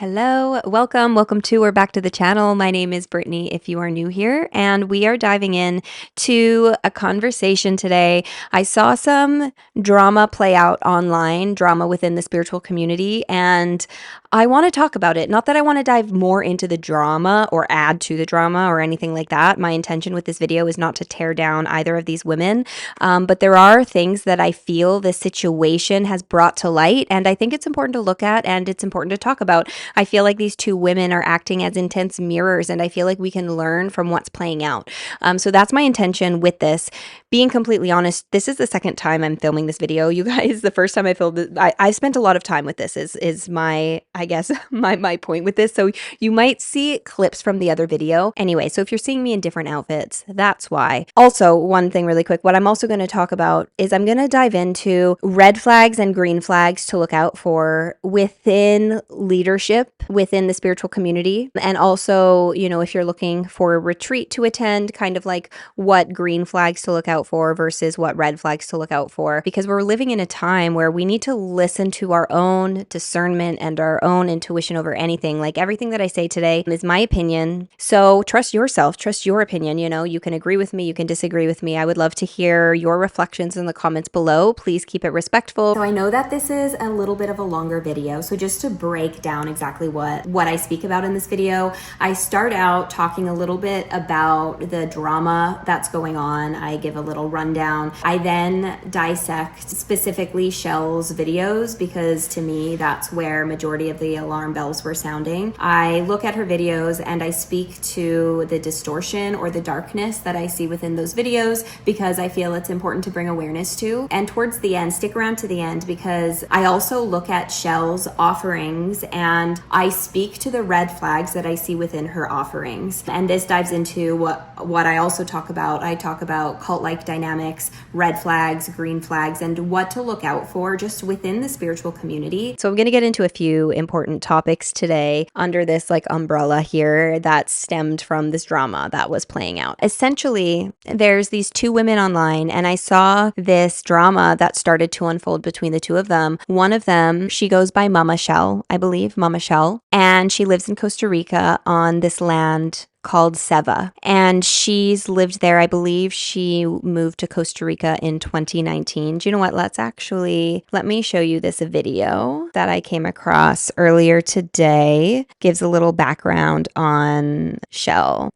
Hello, welcome to or back to the channel. My name is Brittany if you are new here, and we are diving in to a conversation today. I saw some drama play out online, drama within the spiritual community, and I want to talk about it. Not that I want to dive more into the drama or add to the drama or anything like that. My intention with this video is not to tear down either of these women, but there are things that I feel this situation has brought to light, and I think it's important to look at and it's important to talk about. I feel like these two women are acting as intense mirrors, and I feel like we can learn from what's playing out. So that's my intention with this. Being completely honest, this is the second time I'm filming this video. You guys, the first time I filmed it, I spent a lot of time with this is my, I guess, my point with this. So you might see clips from the other video. Anyway, so if you're seeing me in different outfits, that's why. Also, one thing really quick, what I'm also going to talk about is I'm going to dive into red flags and green flags to look out for within leadership within the spiritual community. And also, if you're looking for a retreat to attend, kind of like what green flags to look out for versus what red flags to look out for, because we're living in a time where we need to listen to our own discernment and our own intuition over anything. Like everything that I say today is my opinion. So trust yourself, trust your opinion. You can agree with me, you can disagree with me. I would love to hear your reflections in the comments below. Please keep it respectful. So I know that this is a little bit of a longer video. So just to break down exactly what I speak about in this video, I start out talking a little bit about the drama that's going on. I give a little rundown. I then dissect specifically Shell's videos because to me, that's where majority of the alarm bells were sounding. I look at her videos and I speak to the distortion or the darkness that I see within those videos because I feel it's important to bring awareness to. And towards the end, stick around to the end because I also look at Shell's offerings and I speak to the red flags that I see within her offerings. And this dives into what I also talk about. I talk about cult-like dynamics, red flags, green flags, and what to look out for just within the spiritual community. So I'm going to get into a few important topics today under this umbrella here that stemmed from this drama that was playing out. Essentially, there's these two women online and I saw this drama that started to unfold between the two of them. One of them, she goes by Mama Shell, I believe, Mama Shell, and she lives in Costa Rica on this land called Seva, and she's lived there. I believe she moved to Costa Rica in 2019. Do you know what? Let me show you this video that I came across earlier today. Gives a little background on Shell.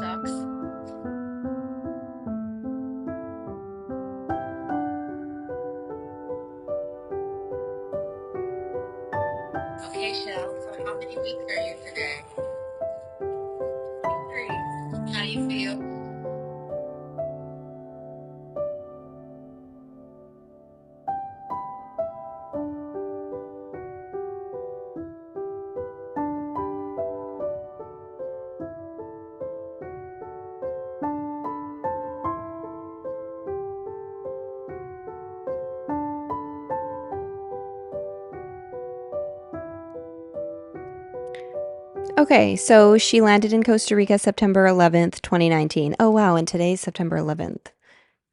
Sucks. Okay, Shell, so how many weeks are you today? 3. How do you feel? Okay, so she landed in Costa Rica September 11th, 2019. Oh, wow, and today's September 11th.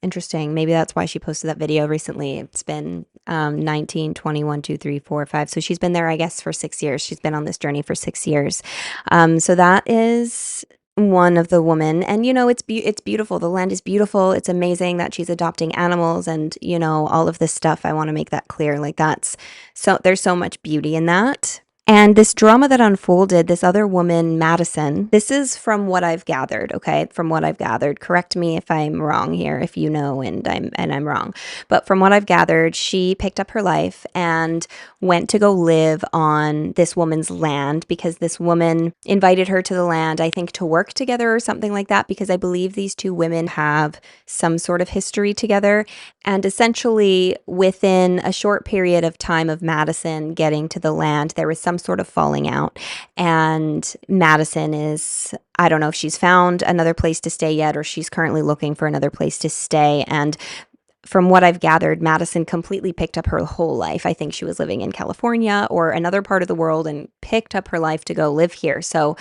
Interesting. Maybe that's why she posted that video recently. It's been 19, 21, 2, 3, 4, 5. So she's been there, I guess, for 6 years. She's been on this journey for 6 years. So that is one of the women, and it's beautiful. The land is beautiful. It's amazing that she's adopting animals and all of this stuff. I want to make that clear. Like, that's so there's so much beauty in that. And this drama that unfolded, this other woman, Madison, this is from what I've gathered, okay? From what I've gathered. Correct me if I'm wrong here, if you know and I'm wrong. But from what I've gathered, she picked up her life and went to go live on this woman's land because this woman invited her to the land, I think, to work together or something like that, because I believe these two women have some sort of history together. And essentially, within a short period of time of Madison getting to the land, there was some sort of falling out. And Madison I don't know if she's found another place to stay yet, or she's currently looking for another place to stay. And from what I've gathered, Madison completely picked up her whole life. I think she was living in California or another part of the world and picked up her life to go live here. So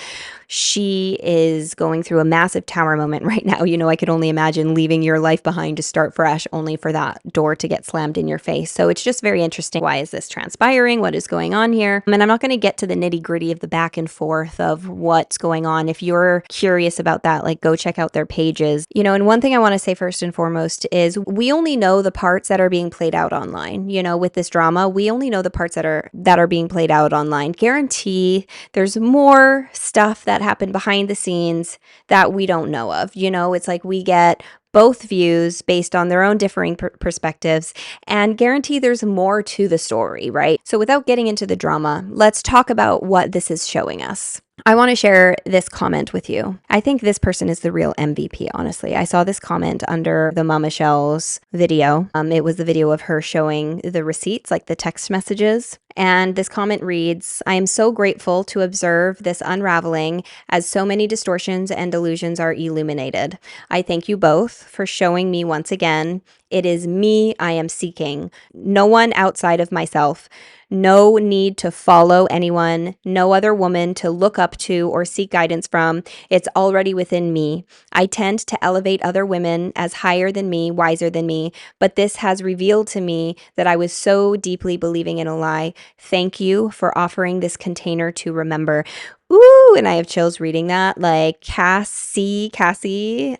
she is going through a massive tower moment right now. I could only imagine leaving your life behind to start fresh, only for that door to get slammed in your face. So it's just very interesting. Why is this transpiring? What is going on here? And I'm not going to get to the nitty gritty of the back and forth of what's going on. If you're curious about that, like, go check out their pages. And one thing I want to say first and foremost is we only know the parts that are being played out online. With this drama, we only know the parts that are being played out online. Guarantee there's more stuff that happened behind the scenes that we don't know of. It's like we get both views based on their own differing perspectives, and guarantee there's more to the story, right? So without getting into the drama, let's talk about what this is showing us. I want to share this comment with you. I think this person is the real MVP, honestly. I saw this comment under the Mama Shell's video. It was the video of her showing the receipts, like the text messages. And this comment reads, "I am so grateful to observe this unraveling as so many distortions and delusions are illuminated. I thank you both for showing me once again. It is me I am seeking, no one outside of myself. No need to follow anyone, no other woman to look up to or seek guidance from. It's already within me. I tend to elevate other women as higher than me, wiser than me, but this has revealed to me that I was so deeply believing in a lie. Thank you for offering this container to remember." Ooh, and I have chills reading that. Like, Cassie,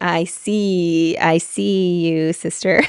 I see you, sister.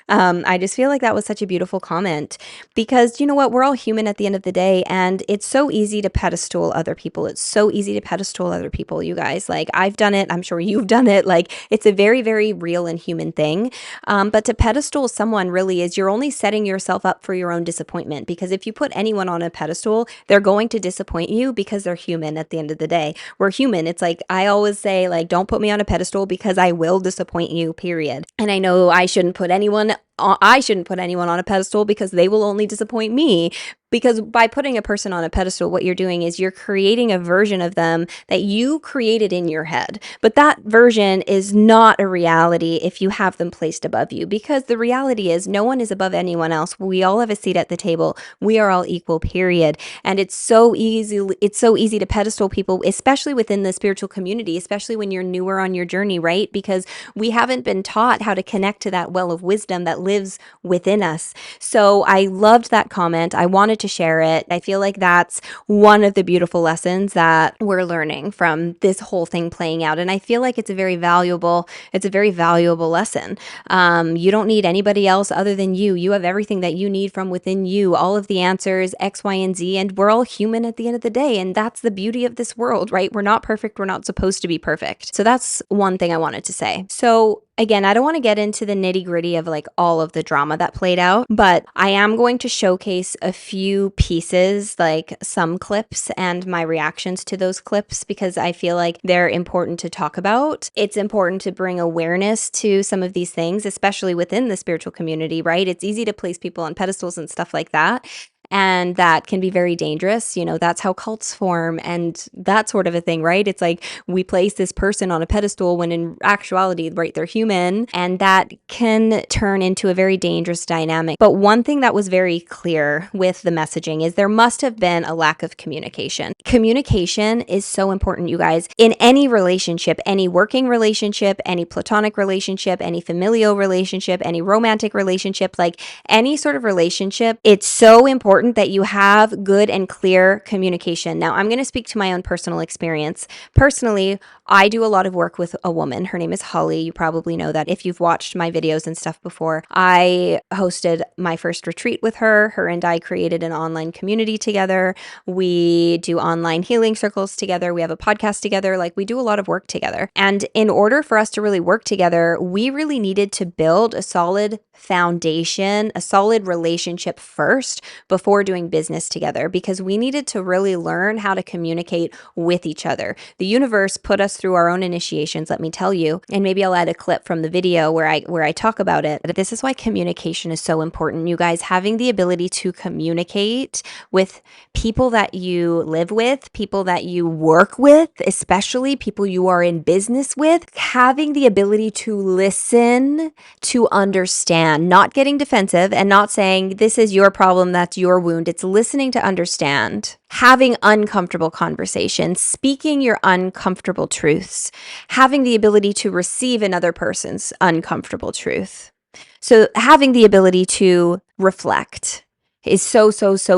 I just feel like that was such a beautiful comment, because you know what? We're all human at the end of the day, and it's so easy to pedestal other people. It's so easy to pedestal other people, you guys. Like, I've done it. I'm sure you've done it. Like, it's a very, very real and human thing. But to pedestal someone really is, you're only setting yourself up for your own disappointment, because if you put anyone on a pedestal, they're going to disappoint you because they're human. At the end of the day, we're human. It's like, I always say, like, don't put me on a pedestal because I will disappoint you, period. And I know I shouldn't put anyone on a pedestal because they will only disappoint me. Because by putting a person on a pedestal, what you're doing is you're creating a version of them that you created in your head. But that version is not a reality if you have them placed above you, because the reality is no one is above anyone else. We all have a seat at the table. We are all equal, period. And it's so easy to pedestal people, especially within the spiritual community, especially when you're newer on your journey, right? Because we haven't been taught how to connect to that well of wisdom that lives within us. So I loved that comment. I wanted to share it. I feel like that's one of the beautiful lessons that we're learning from this whole thing playing out. And I feel like it's a very valuable lesson. You don't need anybody else other than you. You have everything that you need from within you, all of the answers, X, Y, and Z, and we're all human at the end of the day. And that's the beauty of this world, right? We're not perfect. We're not supposed to be perfect. So that's one thing I wanted to say. So again, I don't want to get into the nitty gritty of like all of the drama that played out, but I am going to showcase a few pieces, like some clips and my reactions to those clips, because I feel like they're important to talk about. It's important to bring awareness to some of these things, especially within the spiritual community, right? It's easy to place people on pedestals and stuff like that. And that can be very dangerous. That's how cults form and that sort of a thing, right? It's like we place this person on a pedestal when in actuality, right, they're human, and that can turn into a very dangerous dynamic. But one thing that was very clear with the messaging is there must have been a lack of communication. Communication is so important, you guys, in any relationship, any working relationship, any platonic relationship, any familial relationship, any romantic relationship, like any sort of relationship. It's so important important that you have good and clear communication. Now, I'm going to speak to my own personal experience. Personally, I do a lot of work with a woman. Her name is Holly. You probably know that if you've watched my videos and stuff before. I hosted my first retreat with her. Her and I created an online community together. We do online healing circles together. We have a podcast together. Like, we do a lot of work together. And in order for us to really work together, we really needed to build a solid foundation, a solid relationship first before doing business together, because we needed to really learn how to communicate with each other. The universe put us through our own initiations, let me tell you, and maybe I'll add a clip from the video where I talk about it. But this is why communication is so important. You guys, having the ability to communicate with people that you live with, people that you work with, especially people you are in business with, having the ability to listen, to understand, not getting defensive and not saying this is your problem, that's your wound. It's listening to understand, having uncomfortable conversations, speaking your uncomfortable truths, having the ability to receive another person's uncomfortable truth. So having the ability to reflect is so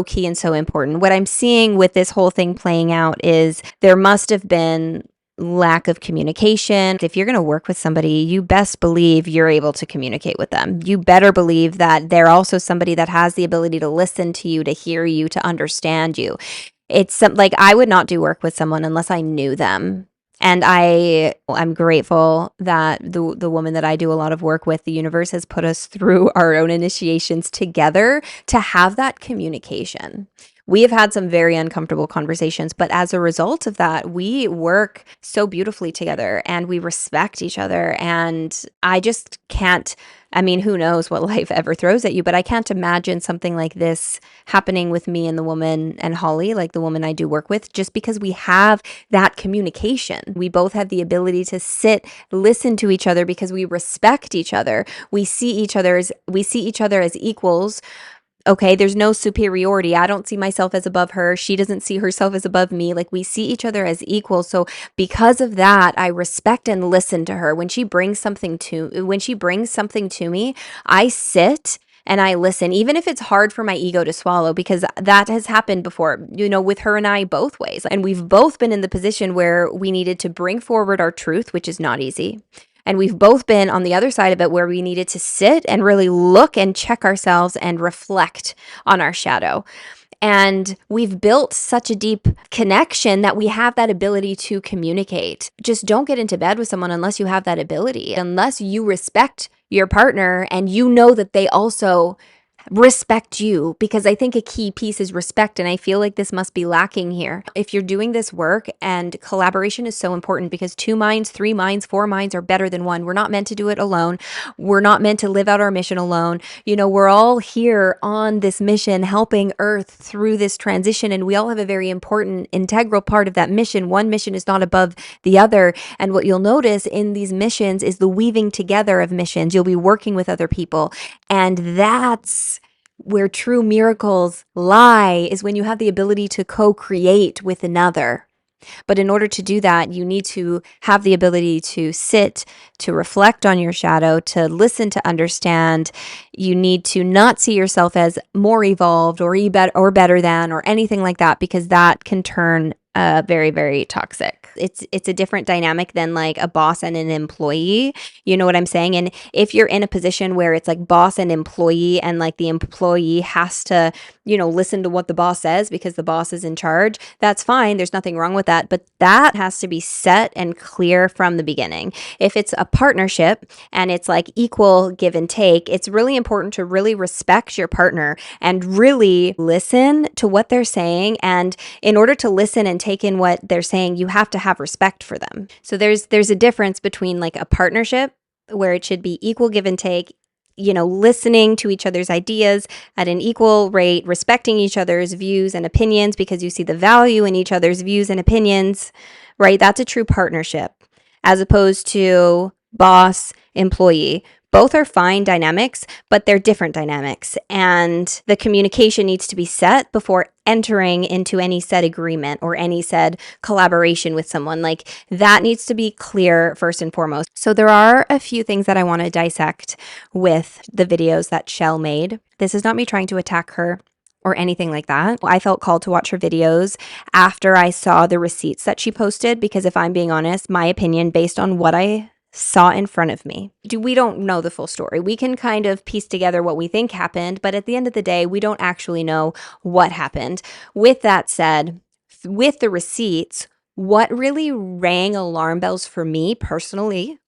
key and so important. What I'm seeing with this whole thing playing out is there must have been lack of communication. If you're going to work with somebody, you best believe you're able to communicate with them. You better believe that they're also somebody that has the ability to listen to you, to hear you, to understand you. It's like I would not do work with someone unless I knew them. And I'm grateful that the woman that I do a lot of work with, the universe has put us through our own initiations together to have that communication. We have had some very uncomfortable conversations, but as a result of that, we work so beautifully together and we respect each other. And I just can't, I mean, who knows what life ever throws at you, but I can't imagine something like this happening with me and the woman and Holly, like the woman I do work with, just because we have that communication. We both have the ability to sit, listen to each other because we respect each other. We see each other as equals. Okay, there's no superiority. I don't see myself as above her. She doesn't see herself as above me. Like, we see each other as equal. So because of that, I respect and listen to her. When she brings something to me, I sit and I listen, even if it's hard for my ego to swallow, because that has happened before, with her and I both ways. And we've both been in the position where we needed to bring forward our truth, which is not easy. And we've both been on the other side of it where we needed to sit and really look and check ourselves and reflect on our shadow. And we've built such a deep connection that we have that ability to communicate. Just don't get into bed with someone unless you have that ability, unless you respect your partner and you know that they also respect you, because I think a key piece is respect, and I feel like this must be lacking here. If you're doing this work, and collaboration is so important, because 2 minds, 3 minds, 4 minds are better than one. We're not meant to do it alone. We're not meant to live out our mission alone. We're all here on this mission helping Earth through this transition, and we all have a very important integral part of that mission. One mission is not above the other, and what you'll notice in these missions is the weaving together of missions. You'll be working with other people, and that's where true miracles lie, is when you have the ability to co-create with another. But in order to do that, you need to have the ability to sit, to reflect on your shadow, to listen, to understand. You need to not see yourself as more evolved or better than or anything like that, because that can turn very, very toxic. It's a different dynamic than like a boss and an employee. You know what I'm saying? And if you're in a position where it's like boss and employee, and like the employee has to, listen to what the boss says because the boss is in charge, that's fine. There's nothing wrong with that. But that has to be set and clear from the beginning. If it's a partnership and it's like equal give and take, it's really important to really respect your partner and really listen to what they're saying. And in order to listen and take in what they're saying, you have to have respect for them. So there's a difference between like a partnership where it should be equal give and take, listening to each other's ideas at an equal rate, respecting each other's views and opinions because you see the value in each other's views and opinions, right? That's a true partnership, as opposed to boss, employee. Both are fine dynamics, but they're different dynamics. And the communication needs to be set before entering into any said agreement or any said collaboration with someone. Like, that needs to be clear first and foremost. So there are a few things that I want to dissect with the videos that Shell made. This is not me trying to attack her. or anything like that. I felt called to watch her videos after I saw the receipts that she posted, because if I'm being honest, my opinion based on what I saw in front of me. We don't know the full story. We can kind of piece together what we think happened, but at the end of the day, we don't actually know what happened. With that said, with the receipts, what really rang alarm bells for me personally,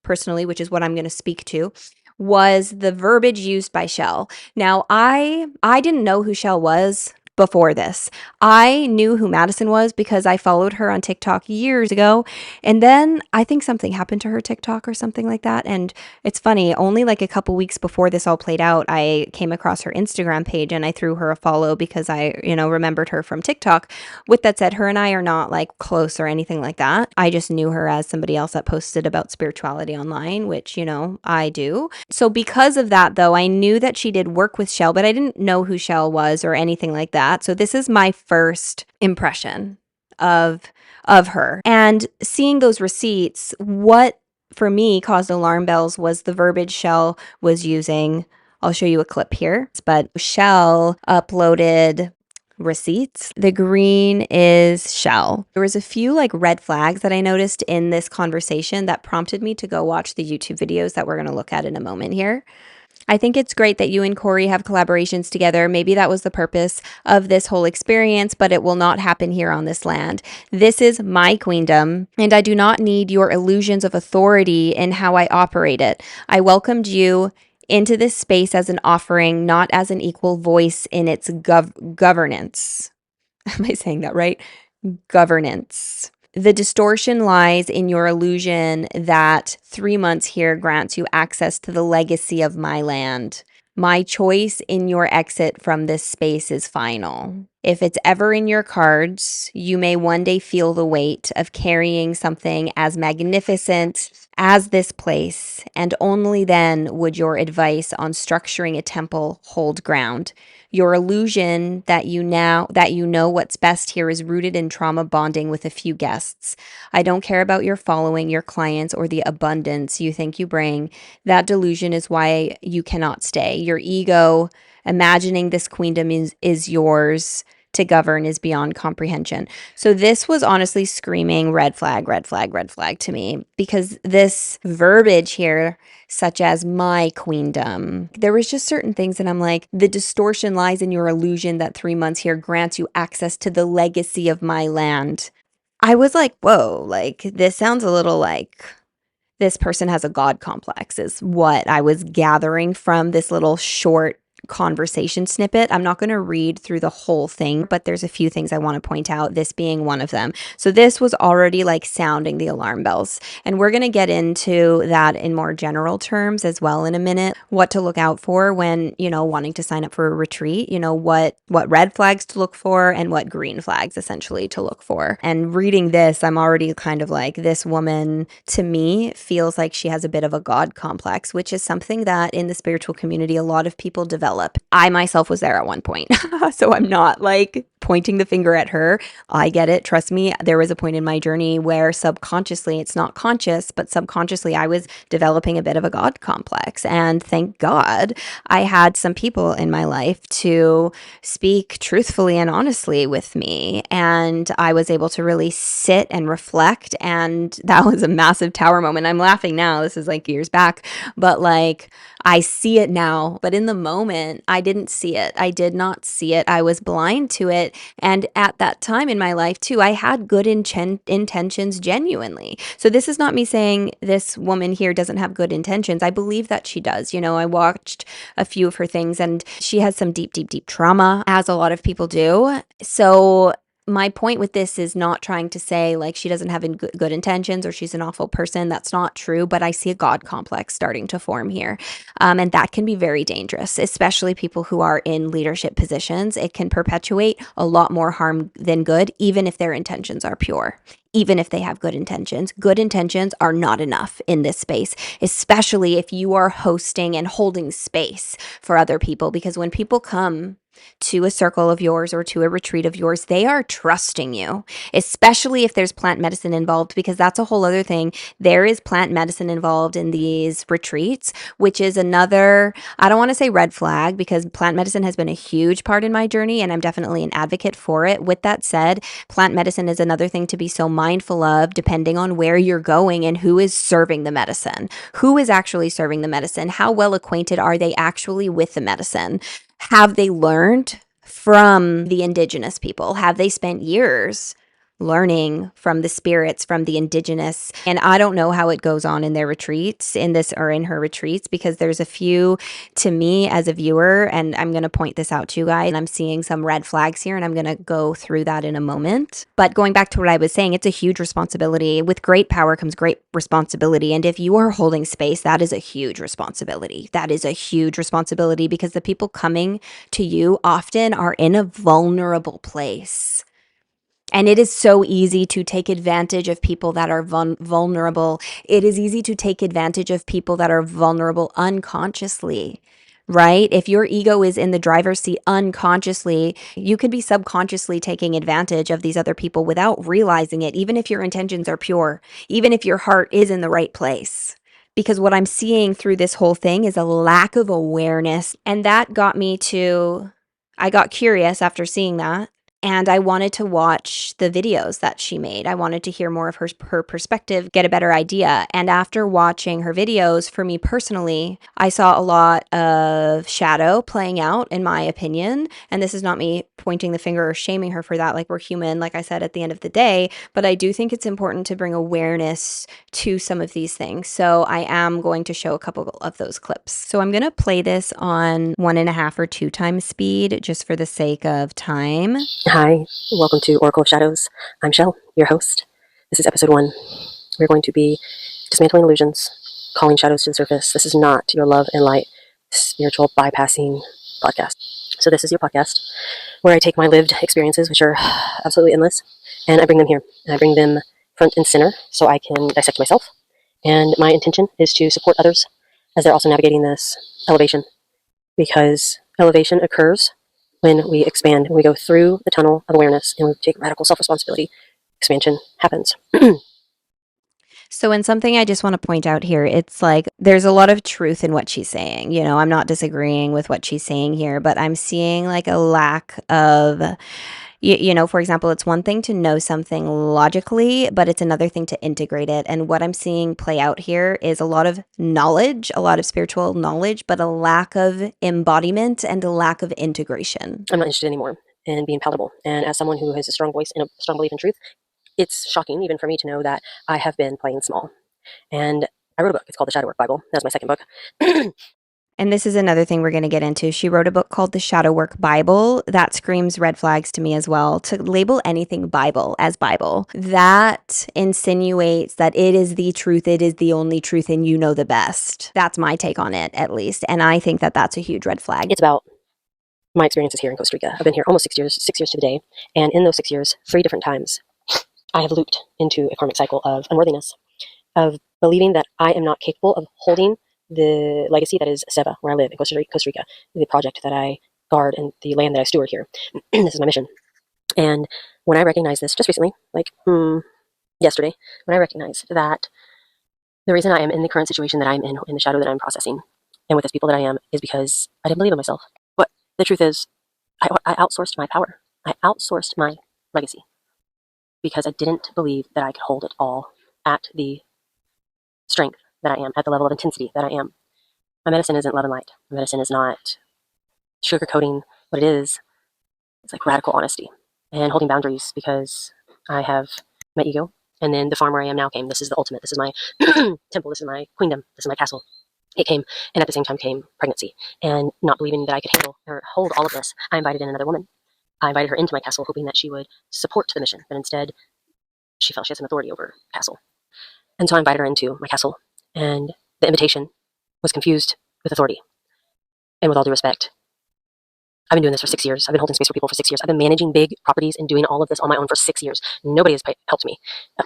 which is what I'm going to speak to, was the verbiage used by Shell. Now, I didn't know who Shell was before this. I knew who Madison was because I followed her on TikTok years ago. And then I think something happened to her TikTok or something like that. And it's funny, only like a couple weeks before this all played out, I came across her Instagram page and I threw her a follow because I, remembered her from TikTok. With that said, her and I are not like close or anything like that. I just knew her as somebody else that posted about spirituality online, which, I do. So because of that, though, I knew that she did work with Shell, but I didn't know who Shell was or anything like that. So this is my first impression of her. And seeing those receipts, what for me caused alarm bells was the verbiage Shell was using. I'll show you a clip here, but Shell uploaded receipts. The green is Shell. There was a few like red flags that I noticed in this conversation that prompted me to go watch the YouTube videos that we're going to look at in a moment here. I think it's great that you and Corey have collaborations together. Maybe that was the purpose of this whole experience, but it will not happen here on this land. This is my queendom, and I do not need your illusions of authority in how I operate it. I welcomed you into this space as an offering, not as an equal voice in its governance. Am I saying that right? Governance. The distortion lies in your illusion that 3 months here grants you access to the legacy of my land. My choice in your exit from this space is final. If it's ever in your cards, you may one day feel the weight of carrying something as magnificent as this place, and only then would your advice on structuring a temple hold ground. Your illusion that you know what's best here is rooted in trauma bonding with a few guests. I don't care about your following, your clients, or the abundance you think you bring. That delusion is why you cannot stay. Your ego, imagining this queendom is yours to govern, is beyond comprehension. So this was honestly screaming red flag, red flag, red flag to me, because this verbiage here, such as my queendom, there was just certain things that I'm like, the distortion lies in your illusion that 3 months here grants you access to the legacy of my land. I was like, whoa, like this sounds a little like this person has a God complex, is what I was gathering from this little short conversation snippet. I'm not going to read through the whole thing, but there's a few things I want to point out, this being one of them. So this was already like sounding the alarm bells. And we're going to get into that in more general terms as well in a minute, what to look out for when, wanting to sign up for a retreat, what red flags to look for and what green flags essentially to look for. And reading this, I'm already kind of like, this woman to me feels like she has a bit of a God complex, which is something that in the spiritual community, a lot of people develop. I myself was there at one point. So I'm not like pointing the finger at her. I get it. Trust me. There was a point in my journey where subconsciously, it's not conscious, but subconsciously I was developing a bit of a God complex. And thank God I had some people in my life to speak truthfully and honestly with me. And I was able to really sit and reflect. And that was a massive tower moment. I'm laughing now. This is like years back, but like, I see it now, but in the moment, I didn't see it. I did not see it. I was blind to it. And at that time in my life too, I had good intentions genuinely. So this is not me saying this woman here doesn't have good intentions. I believe that she does. I watched a few of her things and she has some deep, deep, deep trauma, as a lot of people do. So my point with this is not trying to say like she doesn't have good intentions or she's an awful person. That's not true, but I see a God complex starting to form here. And that can be very dangerous, especially people who are in leadership positions. It can perpetuate a lot more harm than good, even if their intentions are pure. Even if they have good intentions are not enough in this space, especially if you are hosting and holding space for other people. Because when people come to a circle of yours or to a retreat of yours, they are trusting you, especially if there's plant medicine involved, because that's a whole other thing. There is plant medicine involved in these retreats, which is another, I don't want to say red flag, because plant medicine has been a huge part in my journey and I'm definitely an advocate for it. With that said, plant medicine is another thing to be so mindful of, depending on where you're going and who is serving the medicine. Who is actually serving the medicine? How well acquainted are they actually with the medicine? Have they learned from the indigenous people? Have they spent years learning from the spirits, from the indigenous? And I don't know how it goes on in their retreats, in this or in her retreats, because there's a few, to me as a viewer, and I'm going to point this out to you guys, and I'm seeing some red flags here, and I'm going to go through that in a moment. But going back to what I was saying, it's a huge responsibility. With great power comes great responsibility. And if you are holding space, that is a huge responsibility. That is a huge responsibility, because the people coming to you often are in a vulnerable place. And it is so easy to take advantage of people that are vulnerable. It is easy to take advantage of people that are vulnerable unconsciously, right? If your ego is in the driver's seat unconsciously, you could be subconsciously taking advantage of these other people without realizing it, even if your intentions are pure, even if your heart is in the right place. Because what I'm seeing through this whole thing is a lack of awareness. And that got me to, I got curious after seeing that. And I wanted to watch the videos that she made. I wanted to hear more of her perspective, get a better idea. And after watching her videos, for me personally, I saw a lot of shadow playing out, in my opinion. And this is not me pointing the finger or shaming her for that. Like, we're human, like I said, at the end of the day. But I do think it's important to bring awareness to some of these things. So I am going to show a couple of those clips. So I'm going to play this on 1.5 or 2 times speed, just for the sake of time. Hi, welcome to Oracle of Shadows. I'm Shell, your host. This is episode 1. We're going to be dismantling illusions, calling shadows to the surface. This is not your love and light spiritual bypassing podcast. So this is your podcast where I take my lived experiences, which are absolutely endless, and I bring them here. And I bring them front and center so I can dissect myself. And my intention is to support others as they're also navigating this elevation, because elevation occurs when we expand and we go through the tunnel of awareness and we take radical self-responsibility. Expansion happens. So, in something I just want to point out here, it's like there's a lot of truth in what she's saying. You know, I'm not disagreeing with what she's saying here, but I'm seeing like a lack of, for example, it's one thing to know something logically, but it's another thing to integrate it. And what I'm seeing play out here is a lot of knowledge, a lot of spiritual knowledge, but a lack of embodiment and a lack of integration. I'm not interested anymore in being palatable. And as someone who has a strong voice and a strong belief in truth, it's shocking even for me to know that I have been playing small. And I wrote a book. It's called The Shadow Work Bible. That's my second book. And this is another thing we're going to get into. She wrote a book called The Shadow Work Bible. That screams red flags to me as well. To label anything Bible as Bible, that insinuates that it is the truth, it is the only truth, and you know the best. That's my take on it, at least. And I think that that's a huge red flag. It's about my experiences here in Costa Rica. I've been here almost 6 years to the day. And in those 6 years, 3 different times, I have looped into a karmic cycle of unworthiness, of believing that I am not capable of holding the legacy that is Seva, where I live in Costa Rica, the project that I guard and the land that I steward here. This is my mission. And when I recognized this just recently, like yesterday, when I recognized that the reason I am in the current situation that I'm in the shadow that I'm processing, and with these people that I am, is because I didn't believe in myself. But the truth is, I outsourced my power. I outsourced my legacy because I didn't believe that I could hold it all at the strength that I am, at the level of intensity that I am. My medicine isn't love and light. My medicine is not sugarcoating what it is. It's like radical honesty and holding boundaries, because I have my ego. And then the farm where I am now came. This is the ultimate. This is my temple. This is my queendom. This is my castle. It came, and at the same time came pregnancy. And not believing that I could handle or hold all of this, I invited in another woman. I invited her into my castle, hoping that she would support the mission. But instead, she felt she had some authority over the castle. And so I invited her into my castle. And the invitation was confused with authority. And with all due respect, I've been doing this for 6 years. I've been holding space for people for 6 years. I've been managing big properties and doing all of this on my own for 6 years. Nobody has helped me,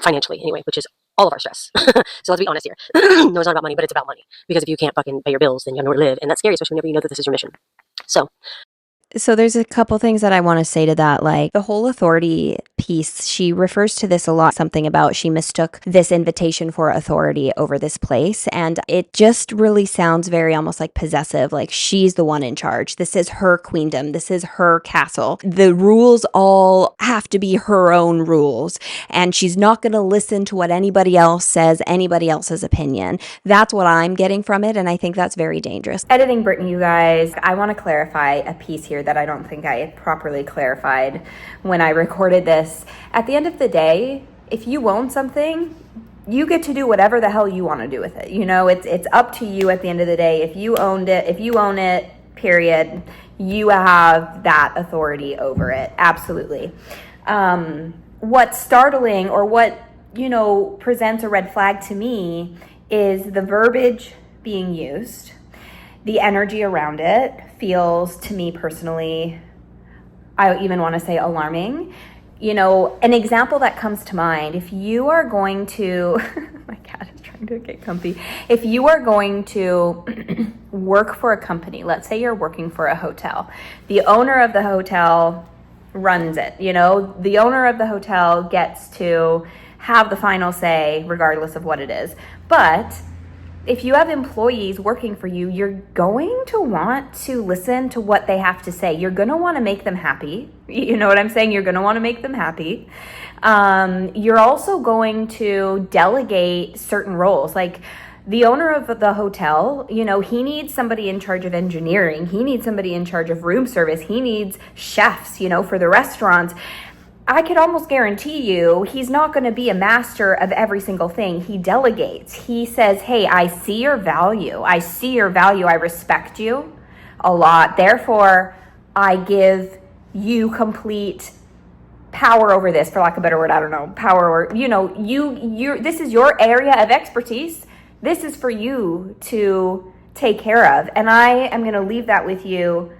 financially anyway, which is all of our stress. So let's be honest here. No, it's not about money, but it's about money. Because if you can't fucking pay your bills, then you have nowhere to live. And that's scary, especially whenever you know that this is your mission. So So there's a couple things that I want to say to that. Like the whole authority piece, she refers to this a lot, something about she mistook this invitation for authority over this place. And it just really sounds very almost like possessive, like she's the one in charge. This is her queendom. This is her castle. The rules all have to be her own rules. And she's not going to listen to what anybody else says, anybody else's opinion. That's what I'm getting from it. And I think that's very dangerous. Editing Brittany, you guys, I want to clarify a piece here that I don't think I properly clarified when I recorded this. At the end of the day, if you own something, you get to do whatever the hell you want to do with it. You know, it's up to you at the end of the day. If you own it, period, you have that authority over it. Absolutely. What's startling or what, presents a red flag to me is the verbiage being used. The energy around it feels, to me personally, I even want to say alarming. An example that comes to mind, if you are going to, my cat is trying to get comfy. If you are going to work for a company, let's say you're working for a hotel, the owner of the hotel runs it. The owner of the hotel gets to have the final say regardless of what it is. But if you have employees working for you, you're going to want to listen to what they have to say. You're going to want to make them happy. You know what I'm saying? You're going to want to make them happy. You're also going to delegate certain roles. Like the owner of the hotel, he needs somebody in charge of engineering. He needs somebody in charge of room service. He needs chefs, for the restaurants. I could almost guarantee you he's not going to be a master of every single thing. He delegates. He says, hey, I see your value. I see your value. I respect you a lot. Therefore, I give you complete power over this, for lack of a better word. I don't know, power, or, this is your area of expertise. This is for you to take care of. And I am going to leave that with you,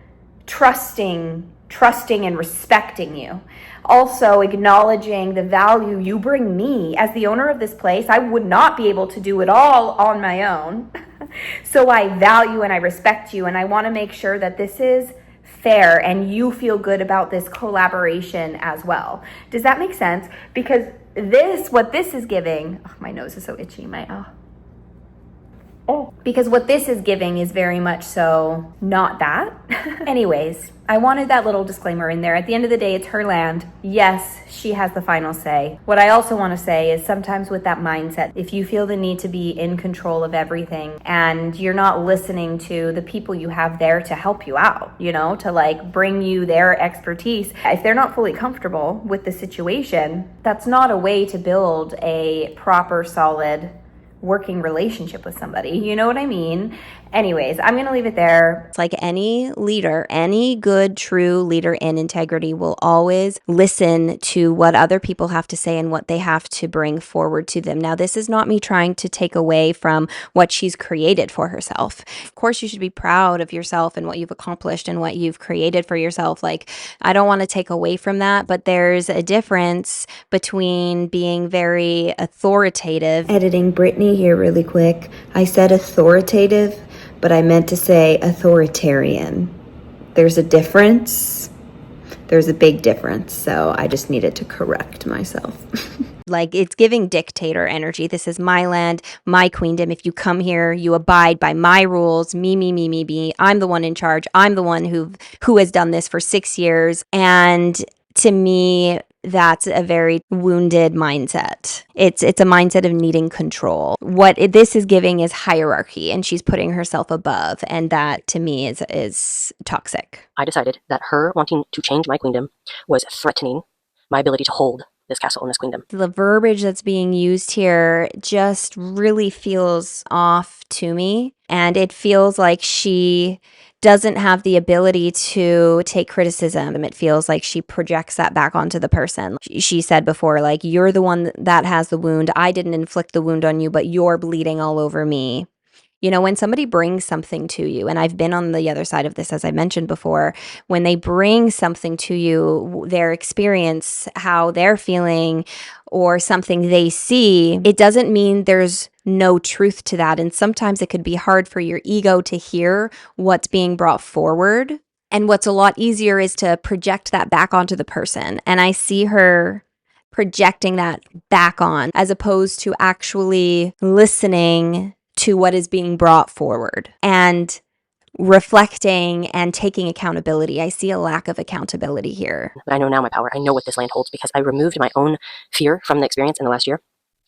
trusting and respecting you. Also acknowledging the value you bring me as the owner of this place. I would not be able to do it all on my own. So I value and I respect you, and I want to make sure that this is fair and you feel good about this collaboration as well. Does that make sense? Because what this is giving, my nose is so itchy, because what this is giving is very much so not that. Anyways, I wanted that little disclaimer in there. At the end of the day, it's her land. Yes, she has the final say. What I also want to say is sometimes with that mindset, if you feel the need to be in control of everything and you're not listening to the people you have there to help you out, to bring you their expertise, if they're not fully comfortable with the situation, that's not a way to build a proper, solid working relationship with somebody. You know what I mean? Anyways, I'm going to leave it there. It's like any leader, any good, true leader in integrity will always listen to what other people have to say and what they have to bring forward to them. Now, this is not me trying to take away from what she's created for herself. Of course, you should be proud of yourself and what you've accomplished and what you've created for yourself. I don't want to take away from that, but there's a difference between being very authoritative. Editing Brittany here really quick. I said authoritative, but I meant to say authoritarian. There's a difference. There's a big difference. So I just needed to correct myself. It's giving dictator energy. This is my land, my queendom. If you come here, you abide by my rules. Me. I'm the one in charge. I'm the one who has done this for 6 years. And to me, that's a very wounded mindset. It's a mindset of needing control. What this is giving is hierarchy, and she's putting herself above, and that to me is toxic. I decided that her wanting to change my queendom was threatening my ability to hold this castle and this queendom. The verbiage that's being used here just really feels off to me, and it feels like she doesn't have the ability to take criticism. It feels like she projects that back onto the person. She said before, you're the one that has the wound. I didn't inflict the wound on you, but you're bleeding all over me. When somebody brings something to you, and I've been on the other side of this, as I mentioned before, when they bring something to you, their experience, how they're feeling, or something they see, it doesn't mean there's no truth to that. And sometimes it could be hard for your ego to hear what's being brought forward And what's a lot easier is to project that back onto the person. And I see her projecting that back on as opposed to actually listening to what is being brought forward and reflecting and taking accountability. I see a lack of accountability here. But I know now my power. I know what this land holds because I removed my own fear from the experience in the last year.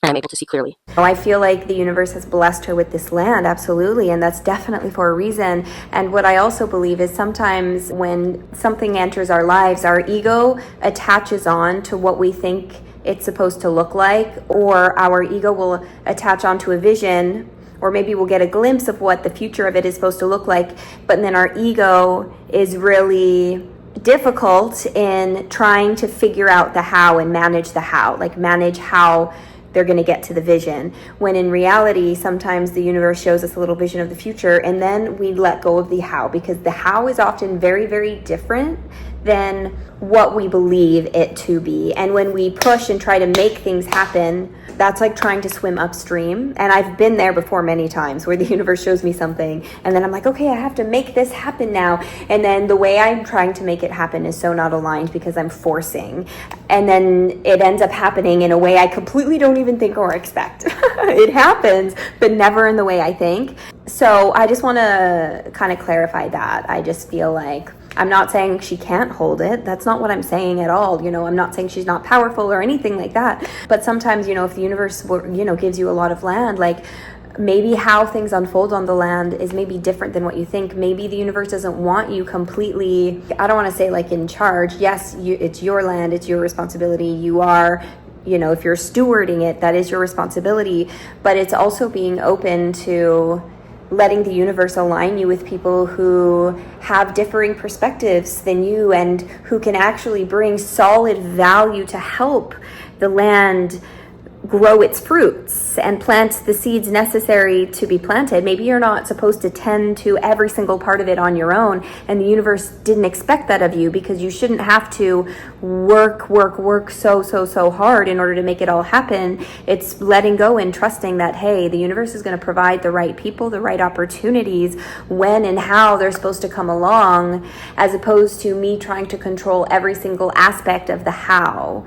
And I'm able to see clearly. I feel like the universe has blessed her with this land, absolutely, and that's definitely for a reason. And what I also believe is sometimes when something enters our lives, our ego attaches on to what we think it's supposed to look like, or our ego will attach onto a vision, or maybe we'll get a glimpse of what the future of it is supposed to look like, but then our ego is really difficult in trying to figure out the how and manage the how, like manage how they're going to get to the vision, when in reality sometimes the universe shows us a little vision of the future and then we let go of the how, because the how is often very, very different than what we believe it to be. And when we push and try to make things happen, that's like trying to swim upstream. And I've been there before many times where the universe shows me something and then I'm like, okay, I have to make this happen now. And then the way I'm trying to make it happen is so not aligned because I'm forcing. And then it ends up happening in a way I completely don't even think or expect. It happens, but never in the way I think. So I just want to kind of clarify that. I just feel like I'm not saying she can't hold it. That's not what I'm saying at all. I'm not saying she's not powerful or anything like that. But sometimes, if the universe, gives you a lot of land, like maybe how things unfold on the land is maybe different than what you think. Maybe the universe doesn't want you completely, I don't want to say like in charge. Yes, it's your land, it's your responsibility. You are, if you're stewarding it, that is your responsibility. But it's also being open to letting the universe align you with people who have differing perspectives than you and who can actually bring solid value to help the land grow its fruits and plant the seeds necessary to be planted. Maybe you're not supposed to tend to every single part of it on your own, and the universe didn't expect that of you, because you shouldn't have to work so hard in order to make it all happen. It's letting go and trusting that, hey, the universe is going to provide the right people, the right opportunities, when and how they're supposed to come along, as opposed to me trying to control every single aspect of the how.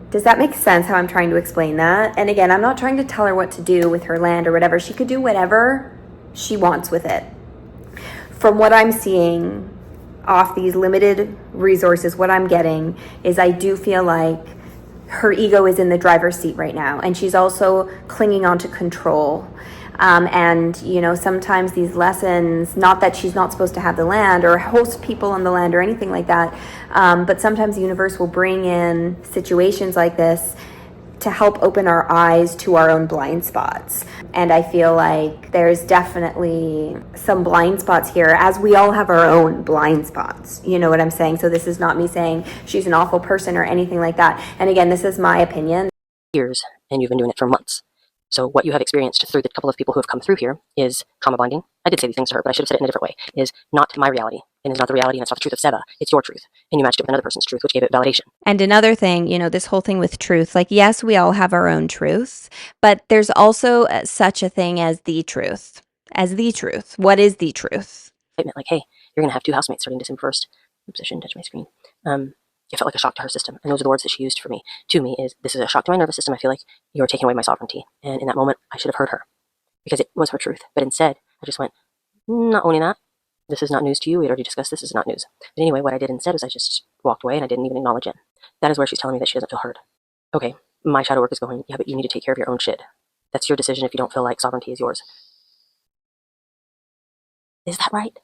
Does that make sense how I'm trying to explain that? And again, I'm not trying to tell her what to do with her land or whatever. She could do whatever she wants with it. From what I'm seeing off these limited resources, what I'm getting is I do feel like her ego is in the driver's seat right now. And she's also clinging on to control. And sometimes these lessons, not that she's not supposed to have the land or host people on the land or anything like that, but sometimes the universe will bring in situations like this to help open our eyes to our own blind spots. And I feel like there's definitely some blind spots here, as we all have our own blind spots. You know what I'm saying? So this is not me saying she's an awful person or anything like that. And again, this is my opinion. Years, and you've been doing it for months. So what you have experienced through the couple of people who have come through here is trauma bonding. I did say these things to her, but I should have said it in a different way. Is not my reality, and is not the reality, and it's not the truth of Seva. It's your truth. And you matched it with another person's truth, which gave it validation. And another thing, this whole thing with truth, like, yes, we all have our own truth, but there's also such a thing as the truth. As the truth. What is the truth? It meant like, hey, you're going to have 2 housemates starting December 1st. Oops, I shouldn't touch my screen. It felt like a shock to her system. And those are the words that she used for me. To me is, this is a shock to my nervous system. I feel like you're taking away my sovereignty. And in that moment, I should have heard her, because it was her truth. But instead, I just went, not owning that. This is not news to you. We had already discussed this. This is not news. But anyway, what I did instead was I just walked away and I didn't even acknowledge it. That is where she's telling me that she doesn't feel heard. Okay, my shadow work is going, yeah, but you need to take care of your own shit. That's your decision if you don't feel like sovereignty is yours. Is that right?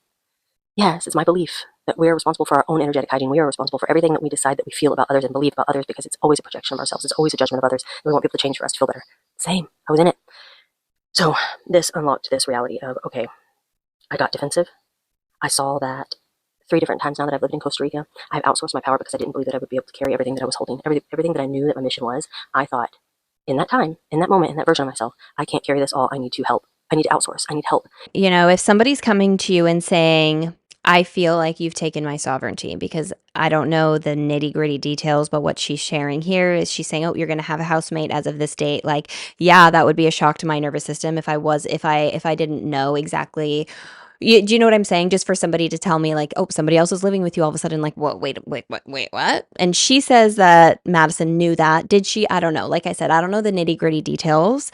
Yes, it's my belief that we are responsible for our own energetic hygiene. We are responsible for everything that we decide that we feel about others and believe about others, because it's always a projection of ourselves. It's always a judgment of others. We want people to change for us to feel better. Same. I was in it. So this unlocked this reality of, okay, I got defensive. I saw that 3 different times now that I've lived in Costa Rica, I've outsourced my power because I didn't believe that I would be able to carry everything that I was holding, everything that I knew that my mission was. I thought, in that time, in that moment, in that version of myself, I can't carry this all. I need to help. I need to outsource. I need help. If somebody's coming to you and saying, I feel like you've taken my sovereignty, because I don't know the nitty gritty details, but what she's sharing here is she's saying, oh, you're going to have a housemate as of this date. Like, yeah, that would be a shock to my nervous system if I didn't know exactly, Do you know what I'm saying? Just for somebody to tell me like, oh, somebody else is living with you all of a sudden, like, what, wait, what? And she says that Madison knew that. Did she? I don't know. Like I said, I don't know the nitty gritty details.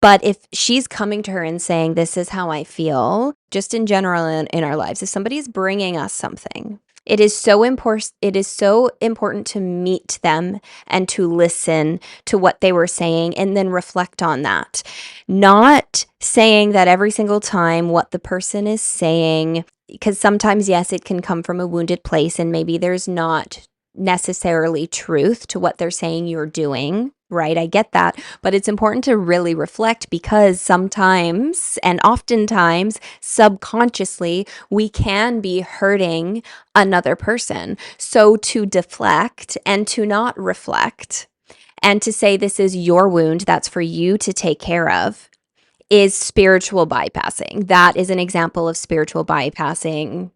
But if she's coming to her and saying, this is how I feel, just in general in our lives, if somebody's bringing us something, it is so important to meet them and to listen to what they were saying and then reflect on that. Not saying that every single time what the person is saying, because sometimes, yes, it can come from a wounded place and maybe there's not necessarily truth to what they're saying you're doing, right? I get that. But it's important to really reflect because sometimes and oftentimes subconsciously we can be hurting another person. So to deflect and to not reflect and to say this is your wound that's for you to take care of is spiritual bypassing. That is an example of spiritual bypassing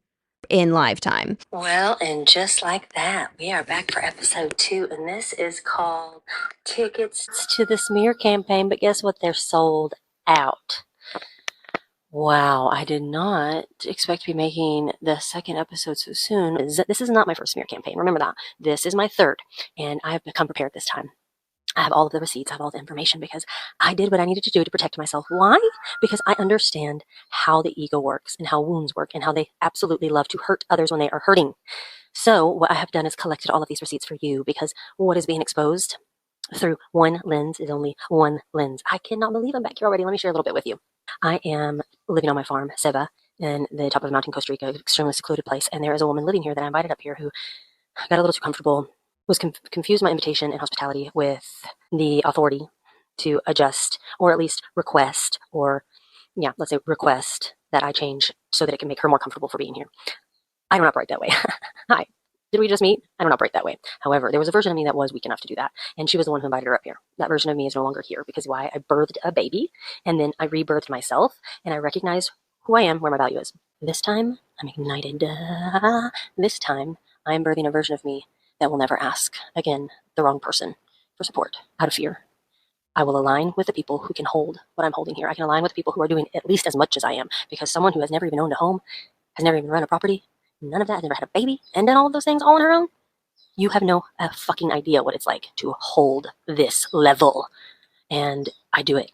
in lifetime. Well, and just like that, we are back for episode 2, and this is called Tickets to the Smear Campaign. But guess what? They're sold out. Wow, I did not expect to be making the second episode so soon. This is not my first smear campaign. Remember that. This is my third, and I have become prepared this time. I have all of the receipts, I have all the information because I did what I needed to do to protect myself. Why? Because I understand how the ego works and how wounds work and how they absolutely love to hurt others when they are hurting. So what I have done is collected all of these receipts for you because what is being exposed through one lens is only one lens. I cannot believe I'm back here already. Let me share a little bit with you. I am living on my farm, Seva, in the top of a mountain, Costa Rica, extremely secluded place. And there is a woman living here that I invited up here who got a little too comfortable, was confused my invitation and hospitality with the authority to adjust or at least request request that I change so that it can make her more comfortable for being here. I don't operate that way. Hi. Did we just meet? I don't operate that way. However, there was a version of me that was weak enough to do that. And she was the one who invited her up here. That version of me is no longer here because why? I birthed a baby and then I rebirthed myself and I recognized who I am, where my value is. This time, I'm ignited. This time, I'm birthing a version of me that will never ask, again, the wrong person for support out of fear. I will align with the people who can hold what I'm holding here. I can align with people who are doing at least as much as I am because someone who has never even owned a home, has never even run a property, none of that, has never had a baby, and done all of those things all on her own, you have no fucking idea what it's like to hold this level. And I do it.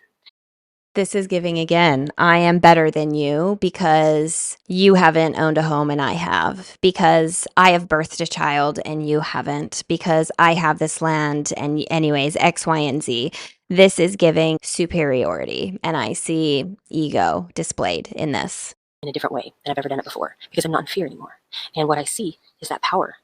This is giving again. I am better than you because you haven't owned a home and I have, because I have birthed a child and you haven't, because I have this land and anyways, X, Y, and Z. This is giving superiority and I see ego displayed in this. In a different way than I've ever done it before because I'm not in fear anymore. And what I see is that power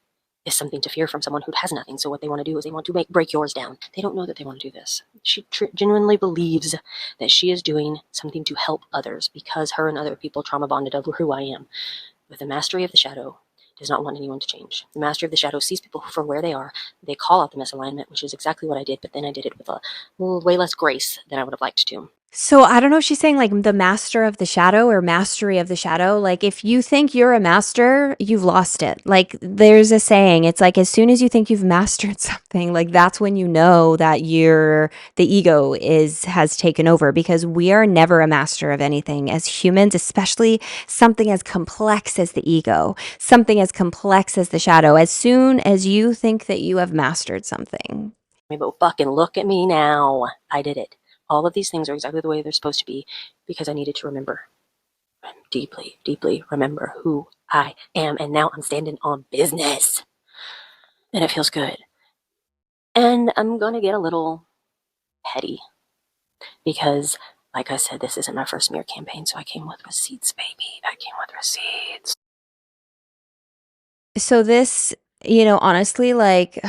is something to fear from someone who has nothing. So what they want to do is they want to break yours down. They don't know that they want to do this. She genuinely believes that she is doing something to help others because her and other people trauma bonded over who I am. With the mastery of the shadow, does not want anyone to change. The mastery of the shadow sees people for where they are. They call out the misalignment, which is exactly what I did, but then I did it with a way less grace than I would have liked to. So I don't know if she's saying like the master of the shadow or mastery of the shadow. Like if you think you're a master, you've lost it. Like there's a saying, it's like as soon as you think you've mastered something, like that's when you know that the ego has taken over because we are never a master of anything as humans, especially something as complex as the ego, something as complex as the shadow. As soon as you think that you have mastered something. But fucking look at me now. I did it. All of these things are exactly the way they're supposed to be because I needed to remember. Deeply, deeply remember who I am. And now I'm standing on business. And it feels good. And I'm going to get a little petty because, like I said, this isn't my first smear campaign. So I came with receipts, baby. I came with receipts. So this, honestly, like...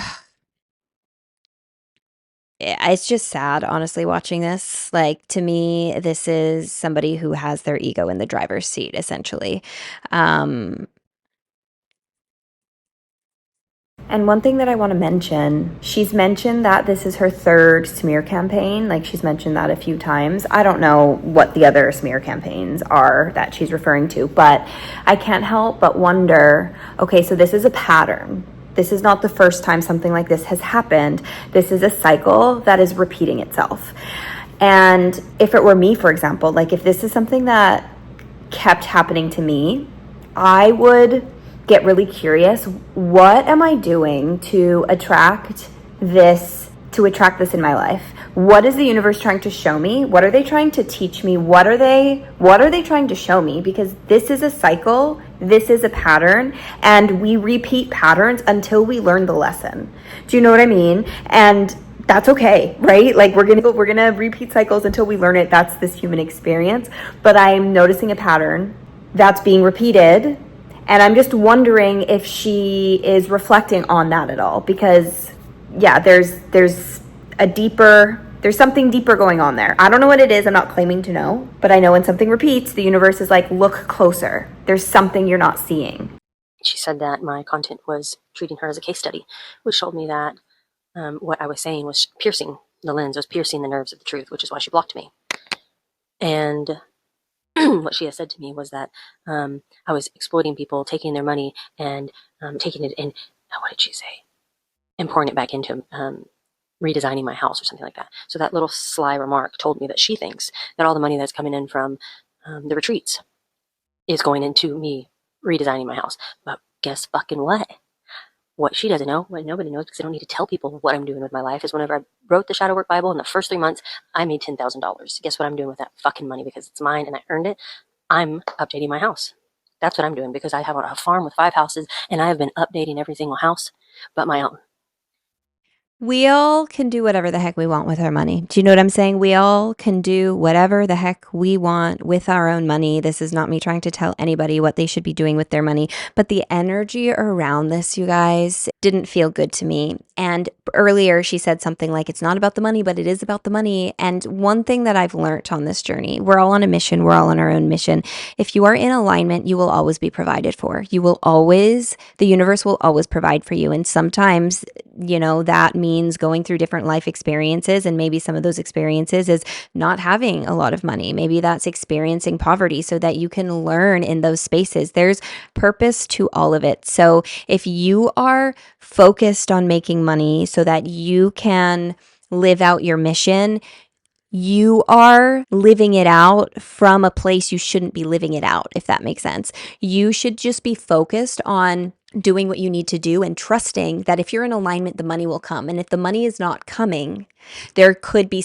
it's just sad, honestly, watching this. Like, to me, this is somebody who has their ego in the driver's seat, essentially. And one thing that I want to mention, she's mentioned that this is her third smear campaign. Like she's mentioned that a few times. I don't know what the other smear campaigns are that she's referring to, but I can't help but wonder, okay, so this is a pattern. This is not the first time something like this has happened. This is a cycle that is repeating itself. And if it were me, for example, like if this is something that kept happening to me, I would get really curious. What am I doing to attract this in my life? What is the universe trying to show me? What are they trying to teach me? What are they trying to show me? Because this is a cycle, this is a pattern, and we repeat patterns until we learn the lesson. Do you know what I mean? And that's okay, right? Like we're gonna repeat cycles until we learn it. That's this human experience. But I'm noticing a pattern that's being repeated, and I'm just wondering if she is reflecting on that at all. Because yeah, there's something deeper going on there. I don't know what it is. I'm not claiming to know, but I know when something repeats, the universe is like, look closer. There's something you're not seeing. She said that my content was treating her as a case study, which told me that what I was saying was piercing the lens, was piercing the nerves of the truth, which is why she blocked me. And what she has said to me was that I was exploiting people, taking their money and taking it in, what did she say? And pouring it back into redesigning my house or something like that. So that little sly remark told me that she thinks that all the money that's coming in from the retreats is going into me redesigning my house. But guess fucking what? What she doesn't know, what nobody knows, because I don't need to tell people what I'm doing with my life, is whenever I wrote the Shadow Work Bible in the first 3 months, I made $10,000. Guess what I'm doing with that fucking money? Because it's mine and I earned it. I'm updating my house. That's what I'm doing, because I have a farm with 5 houses and I have been updating every single house but my own. We all can do whatever the heck we want with our money. Do you know what I'm saying? We all can do whatever the heck we want with our own money. This is not me trying to tell anybody what they should be doing with their money, but the energy around this, you guys, didn't feel good to me. And earlier she said something like, it's not about the money, but it is about the money. And one thing that I've learned on this journey, we're all on a mission. We're all on our own mission. If you are in alignment, you will always be provided for. The universe will always provide for you. And sometimes, that means going through different life experiences, and maybe some of those experiences is not having a lot of money. Maybe that's experiencing poverty so that you can learn in those spaces. There's purpose to all of it. So if you are focused on making money so that you can live out your mission, you are living it out from a place you shouldn't be living it out, if that makes sense. You should just be focused on doing what you need to do and trusting that if you're in alignment, the money will come. And if the money is not coming, there's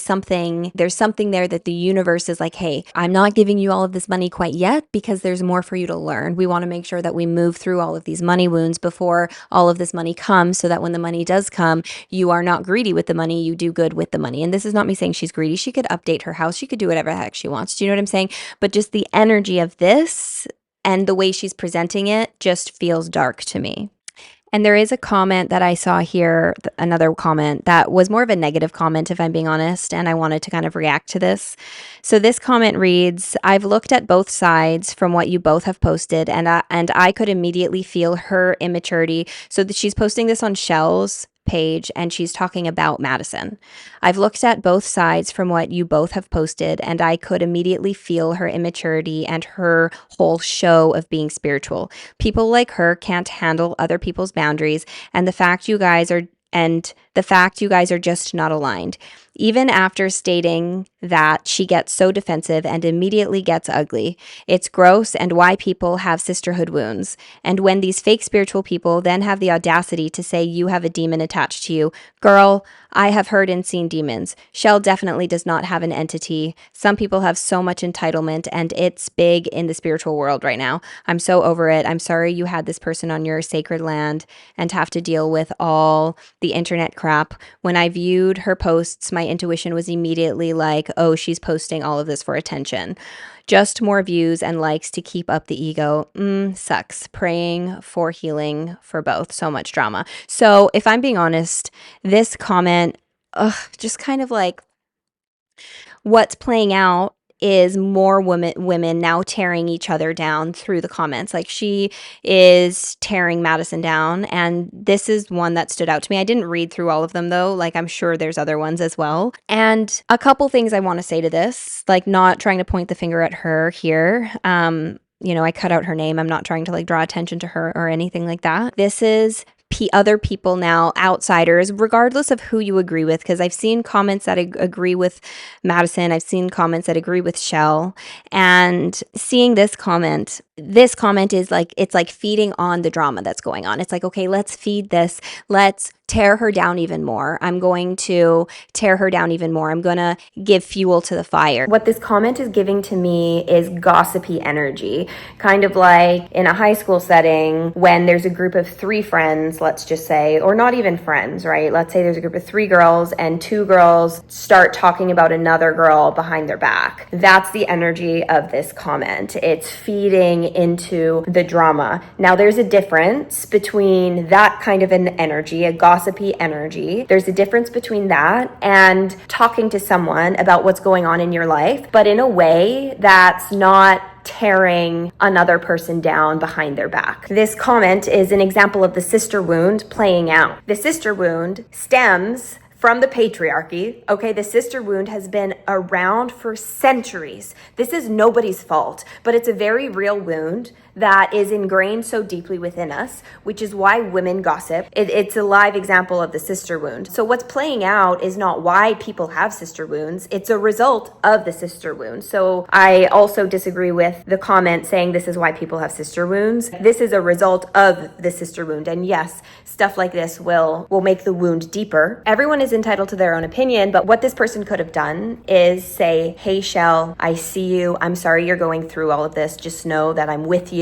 something there that the universe is like, hey, I'm not giving you all of this money quite yet because there's more for you to learn. We want to make sure that we move through all of these money wounds before all of this money comes, so that when the money does come, you are not greedy with the money, you do good with the money. And this is not me saying she's greedy. She could update her house. She could do whatever the heck she wants. Do you know what I'm saying? But just the energy of this and the way she's presenting it just feels dark to me. And there is a comment that I saw here, another comment that was more of a negative comment, if I'm being honest, and I wanted to kind of react to this. So this comment reads, I've looked at both sides from what you both have posted, and I could immediately feel her immaturity. So that she's posting this on Shell's page, and she's talking about Madison. I've looked at both sides from what you both have posted, and I could immediately feel her immaturity and her whole show of being spiritual. People like her can't handle other people's boundaries, and the fact you guys are just not aligned. Even after stating that, she gets so defensive and immediately gets ugly. It's gross, and why people have sisterhood wounds. And when these fake spiritual people then have the audacity to say you have a demon attached to you, girl, I have heard and seen demons. Shell definitely does not have an entity. Some people have so much entitlement, and it's big in the spiritual world right now. I'm so over it. I'm sorry you had this person on your sacred land and have to deal with all the internet crap. When I viewed her posts, my intuition was immediately like, oh, she's posting all of this for attention. Just more views and likes to keep up the ego. Sucks. Praying for healing for both. So much drama. So if I'm being honest, this comment, just kind of like what's playing out is more women now tearing each other down through the comments. Like, she is tearing Madison down, and this is one that stood out to me. I didn't read through all of them though. Like, I'm sure there's other ones as well. And a couple things I want to say to this, like, not trying to point the finger at her here. I cut out her name. I'm not trying to like draw attention to her or anything like that. This is other people now, outsiders, regardless of who you agree with, because I've seen comments that agree with Madison, I've seen comments that agree with Shell, and seeing this comment is like, it's like feeding on the drama that's going on. It's like, okay, let's feed this, let's tear her down even more. I'm going to tear her down even more. I'm going to give fuel to the fire. What this comment is giving to me is gossipy energy, kind of like in a high school setting when there's a group of 3 friends, let's just say, or not even friends, right? Let's say there's a group of 3 girls and 2 girls start talking about another girl behind their back. That's the energy of this comment. It's feeding into the drama. Now, there's a difference between that kind of an energy, a gossipy energy. There's a difference between that and talking to someone about what's going on in your life, but in a way that's not tearing another person down behind their back. This comment is an example of the sister wound playing out. The sister wound stems from the patriarchy. Okay, the sister wound has been around for centuries. This is nobody's fault, but it's a very real wound that is ingrained so deeply within us, which is why women gossip. It's a live example of the sister wound. So what's playing out is not why people have sister wounds, it's a result of the sister wound. So I also disagree with the comment saying this is why people have sister wounds. This is a result of the sister wound. And yes, stuff like this will make the wound deeper. Everyone is entitled to their own opinion, but what this person could have done is say, hey, Shell, I see you. I'm sorry you're going through all of this. Just know that I'm with you.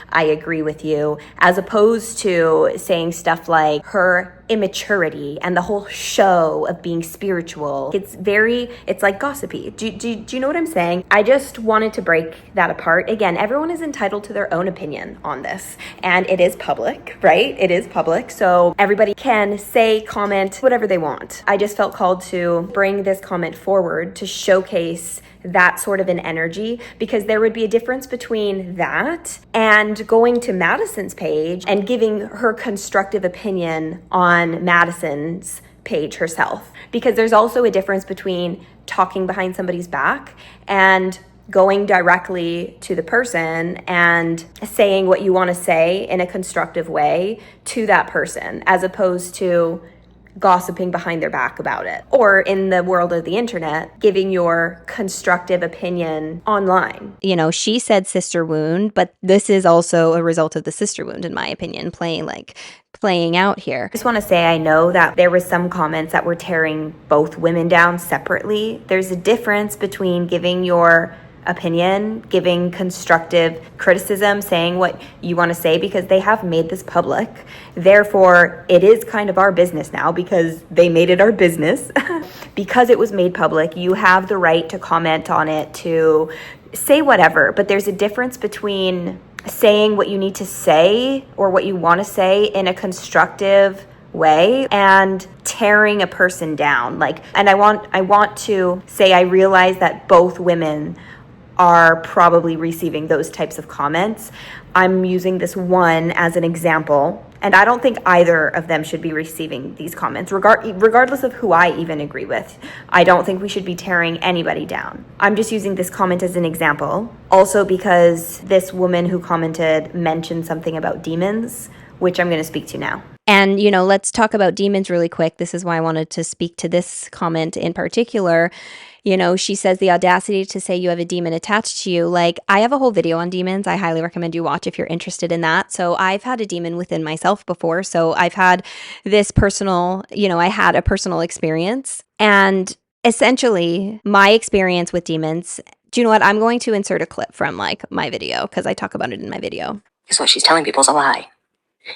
I agree with you, as opposed to saying stuff like her immaturity and the whole show of being spiritual. It's like gossipy. Do you know what I'm saying? I just wanted to break that apart. Again, everyone is entitled to their own opinion on this, and it is public, right? It is public, so everybody can say, comment, whatever they want. I just felt called to bring this comment forward to showcase that sort of an energy, because there would be a difference between that and going to Madison's page and giving her constructive opinion on Madison's page herself. Because there's also a difference between talking behind somebody's back and going directly to the person and saying what you want to say in a constructive way to that person, as opposed to gossiping behind their back about it. Or in the world of the internet, giving your constructive opinion online. You know, she said sister wound, but this is also a result of the sister wound, in my opinion, playing out here. I just want to say, I know that there was some comments that were tearing both women down separately. There's a difference between giving your opinion, giving constructive criticism, saying what you want to say, because they have made this public. Therefore, it is kind of our business now, because they made it our business. Because it was made public, you have the right to comment on it, to say whatever. But there's a difference between saying what you need to say or what you want to say in a constructive way and tearing a person down. And I want to say, I realize that both women are probably receiving those types of comments. I'm using this one as an example, and I don't think either of them should be receiving these comments, regardless of who I even agree with. I don't think we should be tearing anybody down. I'm just using this comment as an example. Also because this woman who commented mentioned something about demons, which I'm going to speak to now. And, you know, let's talk about demons really quick. This is why I wanted to speak to this comment in particular. You know, she says the audacity to say you have a demon attached to you. Like, I have a whole video on demons. I highly recommend you watch if you're interested in that. So I've had a demon within myself before. So I've had this personal, I had a personal experience. And essentially, my experience with demons, do you know what? I'm going to insert a clip from my video, because I talk about it in my video. Because what she's telling people is a lie.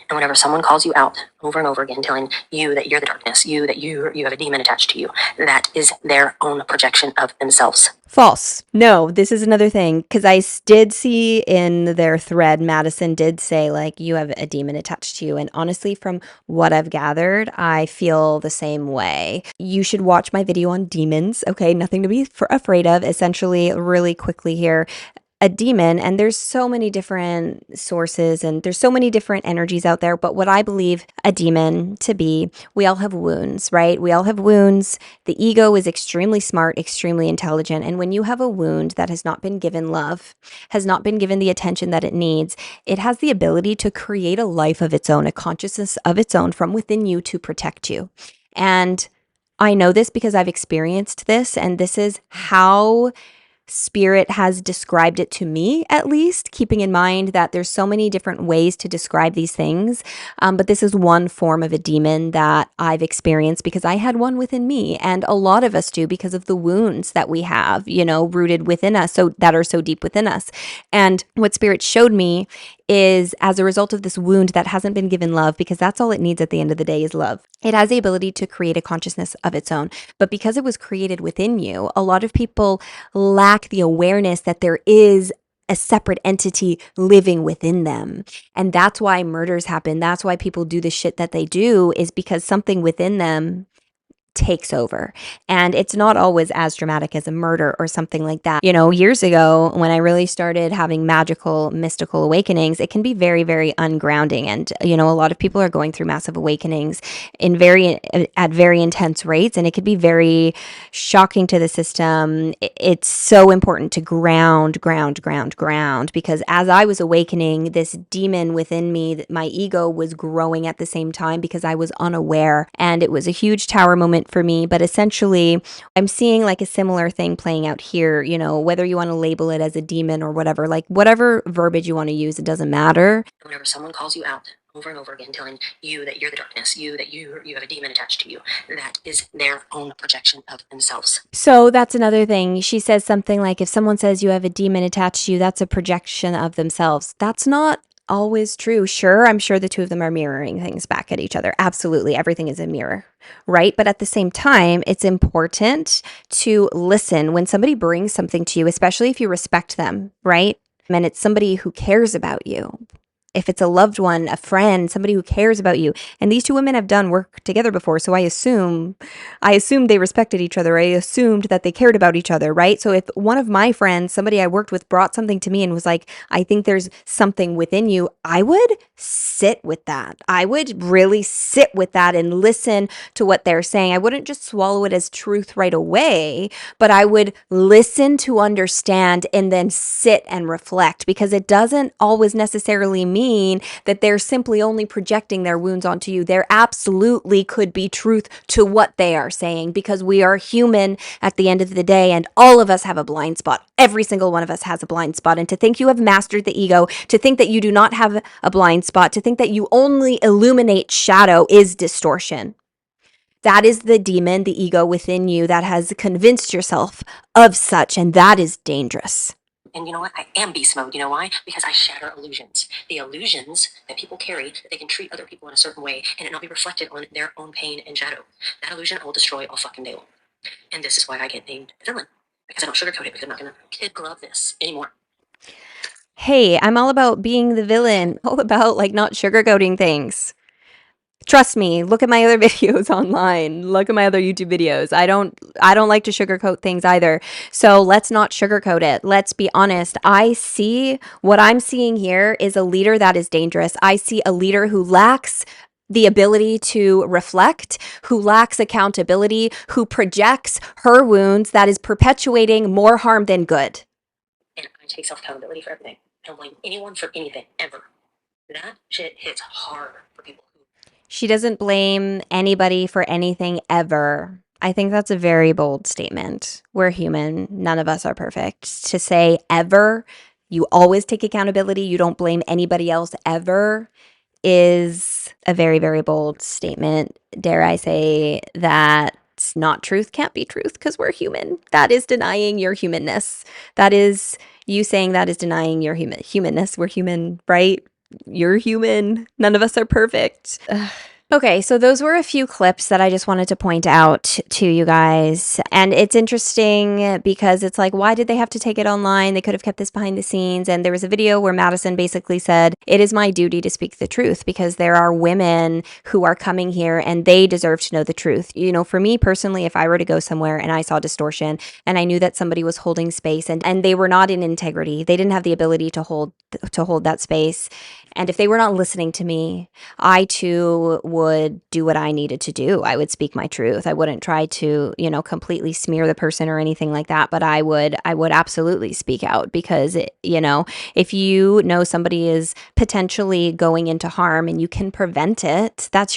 And whenever someone calls you out over and over again, telling you that you're the darkness, you have a demon attached to you, that is their own projection of themselves. False. No, this is another thing, because I did see in their thread, Madison did say, you have a demon attached to you. And honestly, from what I've gathered, I feel the same way. You should watch my video on demons, okay? Nothing to be afraid of. Essentially, really quickly here, a demon, and there's so many different sources and there's so many different energies out there, but what I believe a demon to be, we all have wounds, right? We all have wounds. The ego is extremely smart, extremely intelligent, and when you have a wound that has not been given love, has not been given the attention that it needs, it has the ability to create a life of its own, a consciousness of its own from within you to protect you. And I know this because I've experienced this, and this is how Spirit has described it to me, at least, keeping in mind that there's so many different ways to describe these things. But this is one form of a demon that I've experienced because I had one within me, and a lot of us do because of the wounds that we have, rooted within us, so that are so deep within us. And what Spirit showed me is as a result of this wound that hasn't been given love, because that's all it needs at the end of the day is love. It has the ability to create a consciousness of its own. But because it was created within you, a lot of people lack the awareness that there is a separate entity living within them. And that's why murders happen. That's why people do the shit that they do, is because something within them takes over. And it's not always as dramatic as a murder or something like that. Years ago, when I really started having magical, mystical awakenings, it can be very, very ungrounding. And, a lot of people are going through massive awakenings at very intense rates. And it could be very shocking to the system. It's so important to ground, because as I was awakening, this demon within me, my ego was growing at the same time because I was unaware. And it was a huge tower moment for me, but essentially I'm seeing like a similar thing playing out here, whether you want to label it as a demon or whatever, like whatever verbiage you want to use, it doesn't matter. Whenever someone calls you out over and over again, telling you that you're the darkness, that you have a demon attached to you, that is their own projection of themselves. So that's another thing. She says something like, if someone says you have a demon attached to you, that's a projection of themselves. That's not always true. Sure, I'm sure the two of them are mirroring things back at each other. Absolutely. Everything is a mirror, right? But at the same time, it's important to listen when somebody brings something to you, especially if you respect them, right? And it's somebody who cares about you. If it's a loved one, a friend, somebody who cares about you. And these two women have done work together before, so I assumed they respected each other. I assumed that they cared about each other, right? So if one of my friends, somebody I worked with, brought something to me and was like, I think there's something within you, I would sit with that. I would really sit with that and listen to what they're saying. I wouldn't just swallow it as truth right away, but I would listen to understand and then sit and reflect, because it doesn't always necessarily mean that they're simply only projecting their wounds onto you. There absolutely could be truth to what they are saying, because we are human at the end of the day, and all of us have a blind spot. Every single one of us has a blind spot. And to think you have mastered the ego, to think that you do not have a blind spot, to think that you only illuminate shadow is distortion. That is the demon, the ego within you that has convinced yourself of such, and that is dangerous. And you know what? I am beast mode. You know why? Because I shatter illusions. The illusions that people carry, that they can treat other people in a certain way and it not be reflected on their own pain and shadow. That illusion I will destroy all fucking day long. And this is why I get named villain. Because I don't sugarcoat it, because I'm not going to kid glove this anymore. Hey, I'm all about being the villain, all about like not sugarcoating things. Trust me, look at my other videos online. Look at my other YouTube videos. I don't like to sugarcoat things either. So let's not sugarcoat it. Let's be honest. What I'm seeing here is a leader that is dangerous. I see a leader who lacks the ability to reflect, who lacks accountability, who projects her wounds, that is perpetuating more harm than good. And I take self-accountability for everything. I don't blame anyone for anything, ever. That shit hits hard for people. She doesn't blame anybody for anything ever. I think that's a very bold statement. We're human. None of us are perfect. To say ever, you always take accountability, you don't blame anybody else ever, is a very, very bold statement. Dare I say that not truth can't be truth because we're human. That is denying your humanness. That is you saying that is denying your humanness. We're human, right? You're human. None of us are perfect. Ugh. Okay, so those were a few clips that I just wanted to point out to you guys. And it's interesting because it's like, why did they have to take it online? They could have kept this behind the scenes. And there was a video where Madison basically said, it is my duty to speak the truth because there are women who are coming here and they deserve to know the truth. You know, for me personally, if I were to go somewhere and I saw distortion and I knew that somebody was holding space and they were not in integrity, they didn't have the ability to hold that space. And if they were not listening to me, I too would do what I needed to do. I would speak my truth. I wouldn't try to, you know, completely smear the person or anything like that, but I would absolutely speak out because you know, if you know somebody is potentially going into harm and you can prevent it, that's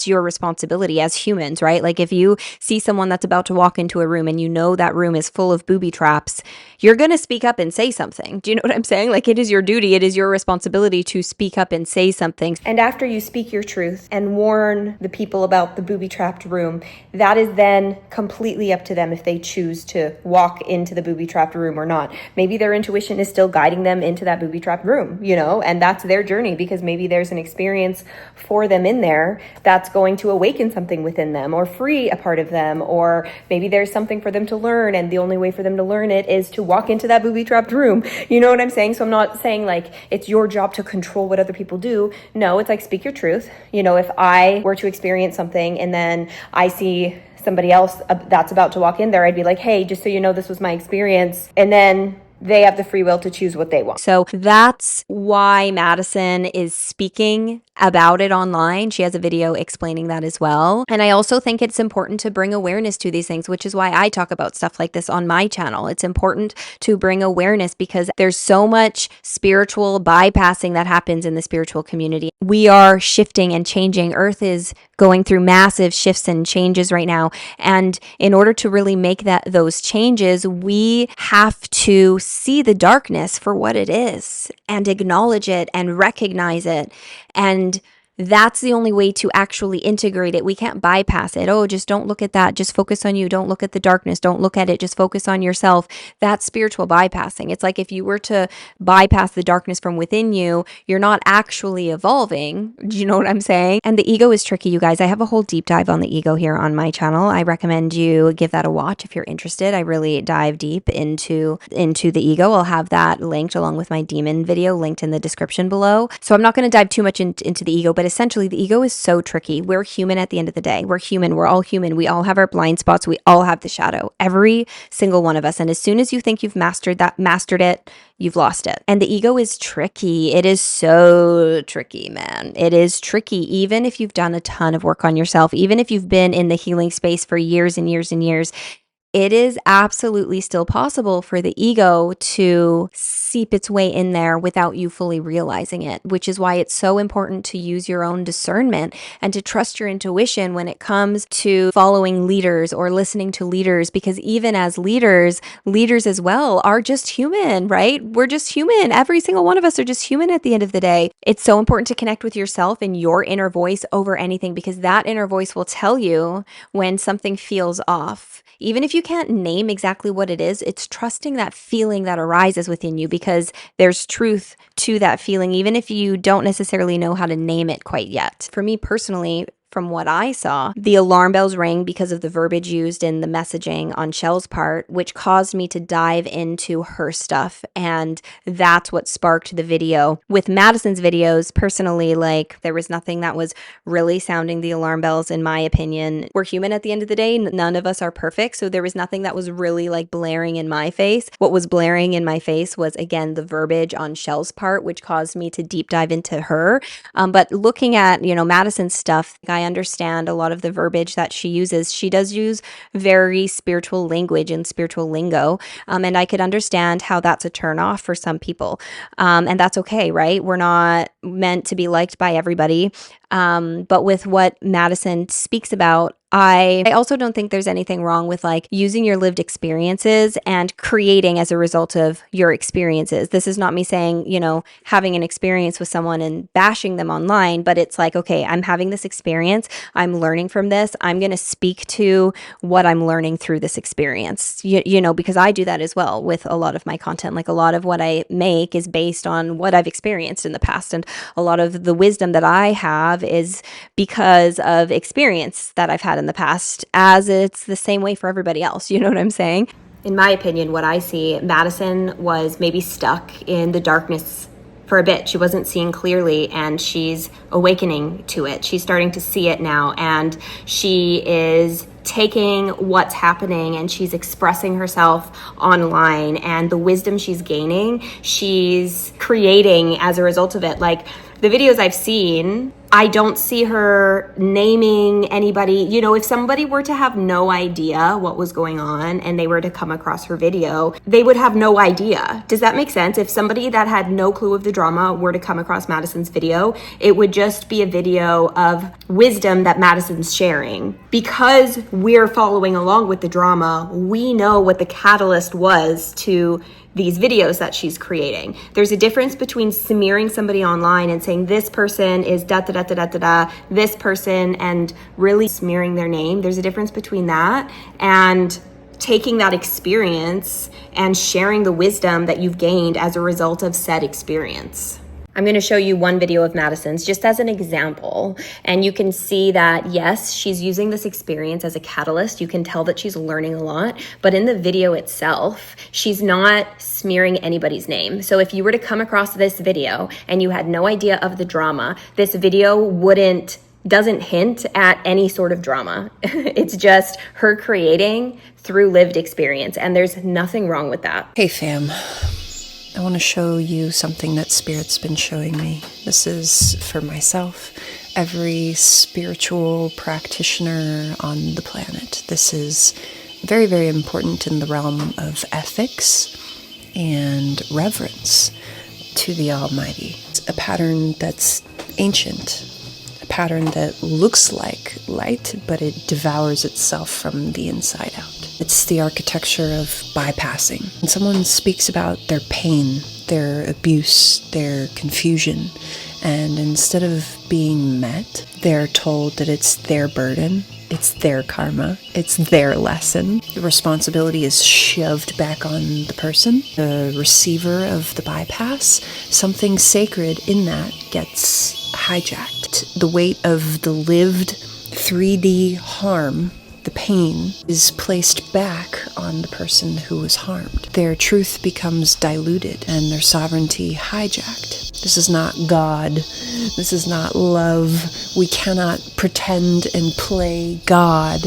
your responsibility as humans, right? Like if you see someone that's about to walk into a room and you know that room is full of booby traps, you're going to speak up and say something. Do you know what I'm saying? Like it is your duty, it is your responsibility to speak up and say something. And after you speak your truth and warn the people about the booby-trapped room, that is then completely up to them if they choose to walk into the booby-trapped room or not. Maybe their intuition is still guiding them into that booby-trapped room, you know, and that's their journey because maybe there's an experience for them in there that's going to awaken something within them or free a part of them, or maybe there's something for them to learn and the only way for them to learn it is to walk into that booby-trapped room. You know what I'm saying? So I'm not saying like it's your job to control what other people do. No, it's like speak your truth. You know, if I were to experience something and then I see somebody else that's about to walk in there, I'd be like, hey, just so you know, this was my experience. And then they have the free will to choose what they want. So that's why Madison is speaking about it online. She has a video explaining that as well. And I also think it's important to bring awareness to these things, which is why I talk about stuff like this on my channel. It's important to bring awareness because there's so much spiritual bypassing that happens in the spiritual community. We are shifting and changing. Earth is going through massive shifts and changes right now. And in order to really make those changes, we have to see the darkness for what it is and acknowledge it and recognize it. And that's the only way to actually integrate it. We can't bypass it. Oh, just don't look at that. Just focus on you. Don't look at the darkness. Don't look at it. Just focus on yourself. That's spiritual bypassing. It's like if you were to bypass the darkness from within you, you're not actually evolving. Do you know what I'm saying? And the ego is tricky, you guys. I have a whole deep dive on the ego here on my channel. I recommend you give that a watch if you're interested. I really dive deep into the ego. I'll have that linked along with my demon video linked in the description below. So I'm not going to dive too much into the ego, but essentially the ego is so tricky. We're human at the end of the day. We're human. We're all human. We all have our blind spots. We all have the shadow. Every single one of us. And as soon as you think you've mastered it, you've lost it. And the ego is tricky. It is so tricky, man. It is tricky. Even if you've done a ton of work on yourself, even if you've been in the healing space for years and years and years, it is absolutely still possible for the ego to seep its way in there without you fully realizing it, which is why it's so important to use your own discernment and to trust your intuition when it comes to following leaders or listening to leaders, because even as leaders as well are just human, right? We're just human. Every single one of us are just human at the end of the day. It's so important to connect with yourself and your inner voice over anything, because that inner voice will tell you when something feels off. Even if you can't name exactly what it is, it's trusting that feeling that arises within you, because there's truth to that feeling, even if you don't necessarily know how to name it quite yet. For me personally, from what I saw, the alarm bells rang because of the verbiage used in the messaging on Shell's part, which caused me to dive into her stuff. And that's what sparked the video. With Madison's videos, personally, like, there was nothing that was really sounding the alarm bells, in my opinion. We're human at the end of the day. None of us are perfect. So there was nothing that was really like blaring in my face. What was blaring in my face was, again, the verbiage on Shell's part, which caused me to deep dive into her. But looking at, Madison's stuff, I understand a lot of the verbiage that she uses. She does use very spiritual language and spiritual lingo, and I could understand how that's a turnoff for some people, and that's okay, right? We're not meant to be liked by everybody, but with what Madison speaks about, I also don't think there's anything wrong with like using your lived experiences and creating as a result of your experiences. This is not me saying, having an experience with someone and bashing them online, but it's like, okay, I'm having this experience. I'm learning from this. I'm going to speak to what I'm learning through this experience, because I do that as well with a lot of my content. Like a lot of what I make is based on what I've experienced in the past. And a lot of the wisdom that I have is because of experience that I've had in the past, as it's the same way for everybody else. You know what I'm saying? In my opinion, what I see, Madison was maybe stuck in the darkness for a bit. She wasn't seeing clearly, and she's awakening to it. She's starting to see it now, and she is taking what's happening and she's expressing herself online, and the wisdom she's gaining, she's creating as a result of it. Like the videos I've seen, I don't see her naming anybody. You know, if somebody were to have no idea what was going on and they were to come across her video, they would have no idea. Does that make sense? If somebody that had no clue of the drama were to come across Madison's video, it would just be a video of wisdom that Madison's sharing. Because we're following along with the drama, we know what the catalyst was to these videos that she's creating. There's a difference between smearing somebody online and saying this person is da da da da da da da, this person, and really smearing their name. There's a difference between that and taking that experience and sharing the wisdom that you've gained as a result of said experience. I'm going to show you one video of Madison's just as an example, and you can see that yes, she's using this experience as a catalyst. You can tell that she's learning a lot, but in the video itself, she's not smearing anybody's name. So if you were to come across this video and you had no idea of the drama, this video doesn't hint at any sort of drama. It's just her creating through lived experience, and there's nothing wrong with that. Hey fam, I want to show you something that Spirit's been showing me. This is for myself, every spiritual practitioner on the planet. This is very, very important in the realm of ethics and reverence to the Almighty. It's a pattern that's ancient, a pattern that looks like light, but it devours itself from the inside out. It's the architecture of bypassing. When someone speaks about their pain, their abuse, their confusion, and instead of being met, they're told that it's their burden, it's their karma, it's their lesson. The responsibility is shoved back on the person, the receiver of the bypass. Something sacred in that gets hijacked. The weight of the lived 3D harm, the pain, is placed back on the person who was harmed. Their truth becomes diluted and their sovereignty hijacked. This is not God. This is not love. We cannot pretend and play God.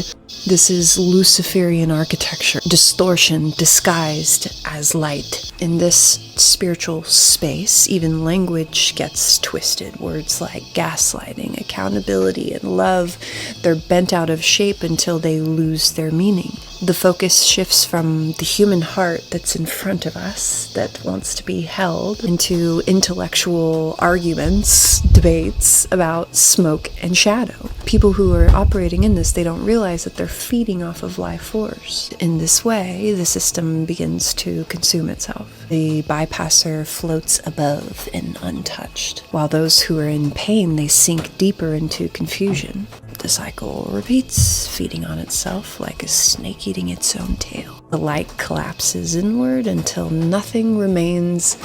This is Luciferian architecture, distortion disguised as light. In this spiritual space, even language gets twisted. Words like gaslighting, accountability, and love, they're bent out of shape until they lose their meaning. The focus shifts from the human heart that's in front of us, that wants to be held, into intellectual arguments, debates about smoke and shadow. People who are operating in this, they don't realize that they're feeding off of life force. In this way, the system begins to consume itself. The bypasser floats above and untouched, while those who are in pain, they sink deeper into confusion. The cycle repeats, feeding on itself like a snake eating its own tail. The light collapses inward until nothing remains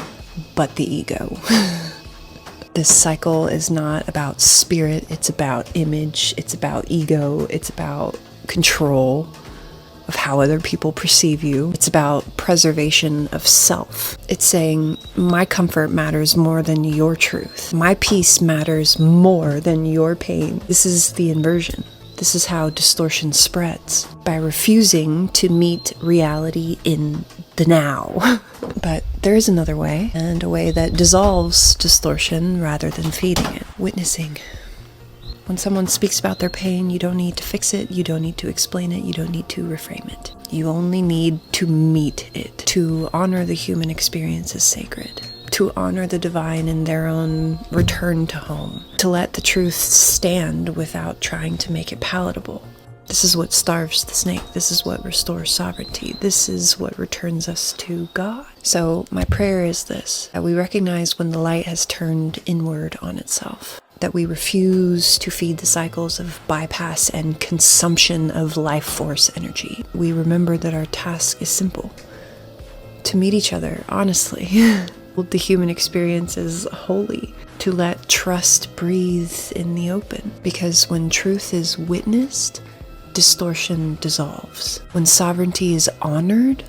but the ego. This cycle is not about spirit, it's about image, it's about ego, it's about control of how other people perceive you. It's about preservation of self. It's saying, my comfort matters more than your truth. My peace matters more than your pain. This is the inversion. This is how distortion spreads, by refusing to meet reality in the now. But there is another way, and a way that dissolves distortion rather than feeding it. Witnessing. When someone speaks about their pain, you don't need to fix it, you don't need to explain it, you don't need to reframe it. You only need to meet it, to honor the human experience as sacred, to honor the divine in their own return to home, to let the truth stand without trying to make it palatable. This is what starves the snake. This is what restores sovereignty. This is what returns us to God. So my prayer is this, that we recognize when the light has turned inward on itself, that we refuse to feed the cycles of bypass and consumption of life force energy. We remember that our task is simple, to meet each other honestly. The human experience is holy. to let trust breathe in the open. Because when truth is witnessed, distortion dissolves. When sovereignty is honored,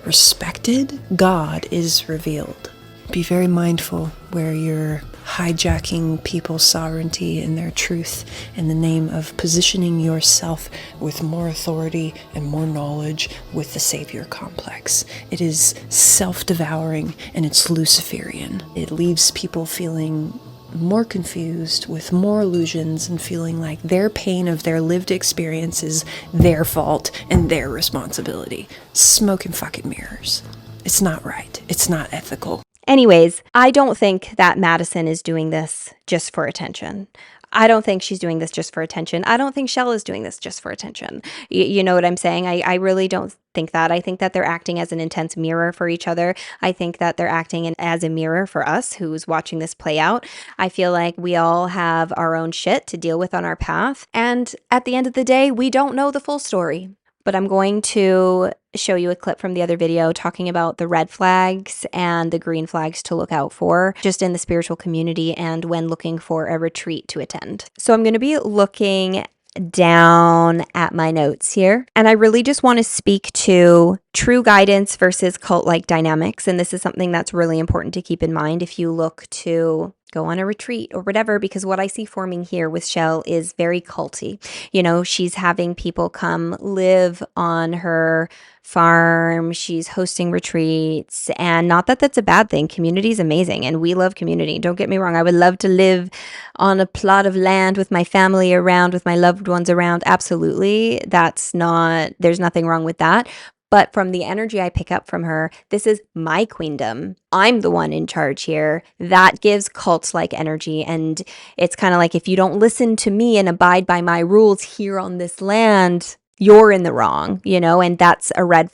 respected, God is revealed. Be very mindful where you're hijacking people's sovereignty and their truth in the name of positioning yourself with more authority and more knowledge with the savior complex. It is self-devouring and it's Luciferian. It leaves people feeling more confused, with more illusions, and feeling like their pain of their lived experience is their fault and their responsibility. Smoke and fucking mirrors. It's not right. It's not ethical. Anyways, I don't think that Madison is doing this just for attention. I don't think she's doing this just for attention. I don't think Shell is doing this just for attention. You know what I'm saying? I really don't think that. I think that they're acting as an intense mirror for each other. I think that they're acting as a mirror for us who's watching this play out. I feel like we all have our own shit to deal with on our path. And at the end of the day, we don't know the full story. But I'm going to show you a clip from the other video talking about the red flags and the green flags to look out for just in the spiritual community and when looking for a retreat to attend. So I'm going to be looking down at my notes here, and I really just want to speak to true guidance versus cult-like dynamics. And this is something that's really important to keep in mind if you look to go on a retreat or whatever, because what I see forming here with Shell is very culty. You know, she's having people come live on her farm. She's hosting retreats, and not that that's a bad thing. Community is amazing, and we love community. Don't get me wrong. I would love to live on a plot of land with my family around, with my loved ones around. Absolutely. There's nothing wrong with that. But from the energy I pick up from her, this is my queendom. I'm the one in charge here. That gives cult-like energy. And it's kind of like, if you don't listen to me and abide by my rules here on this land, you're in the wrong, you know, and that's a red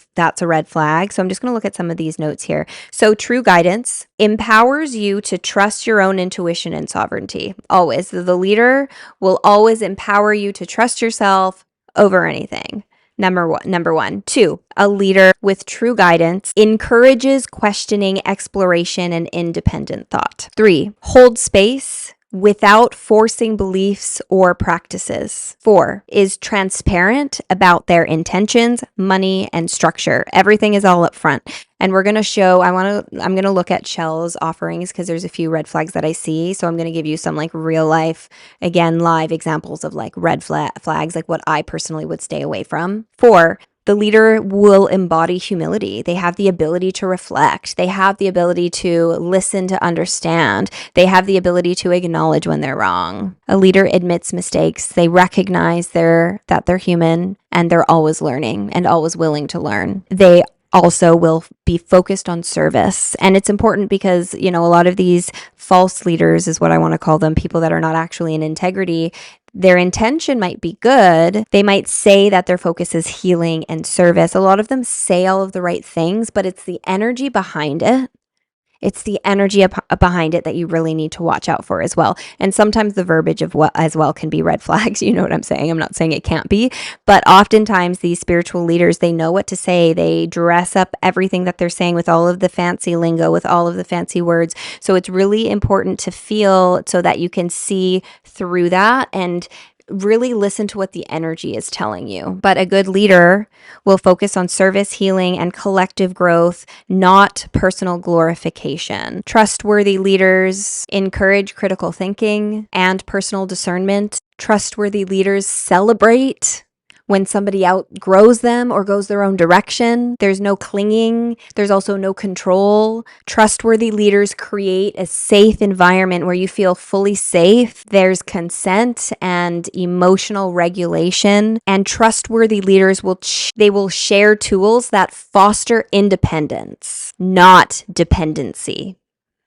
flag. So I'm just going to look at some of these notes here. So true guidance empowers you to trust your own intuition and sovereignty. Always. The leader will always empower you to trust yourself over anything. Number one. Two, a leader with true guidance encourages questioning, exploration, and independent thought. Three, hold space without forcing beliefs or practices. Four, is transparent about their intentions, money, and structure. Everything is all up front. And we're going to show, I'm going to look at Shell's offerings because there's a few red flags that I see. So I'm going to give you some like real life, again, live examples of like red flags, like what I personally would stay away from. Four, the leader will embody humility. They have the ability to reflect. They have the ability to listen, to understand. They have the ability to acknowledge when they're wrong. A leader admits mistakes. They recognize that they're human, and they're always learning and always willing to learn. They also will be focused on service. And it's important because, you know, a lot of these false leaders is what I want to call them, people that are not actually in integrity. Their intention might be good. They might say that their focus is healing and service. A lot of them say all of the right things, but it's the energy behind it. It's the energy behind it that you really need to watch out for as well. And sometimes the verbiage of what as well can be red flags. You know what I'm saying? I'm not saying it can't be, but oftentimes these spiritual leaders, they know what to say. They dress up everything that they're saying with all of the fancy lingo, with all of the fancy words. So it's really important to feel so that you can see through that and really listen to what the energy is telling you. But a good leader will focus on service, healing, and collective growth, not personal glorification. Trustworthy leaders encourage critical thinking and personal discernment. Trustworthy leaders celebrate when somebody outgrows them or goes their own direction. There's no clinging. There's also no control. Trustworthy leaders create a safe environment where you feel fully safe. There's consent and emotional regulation. And trustworthy leaders will share tools that foster independence, not dependency.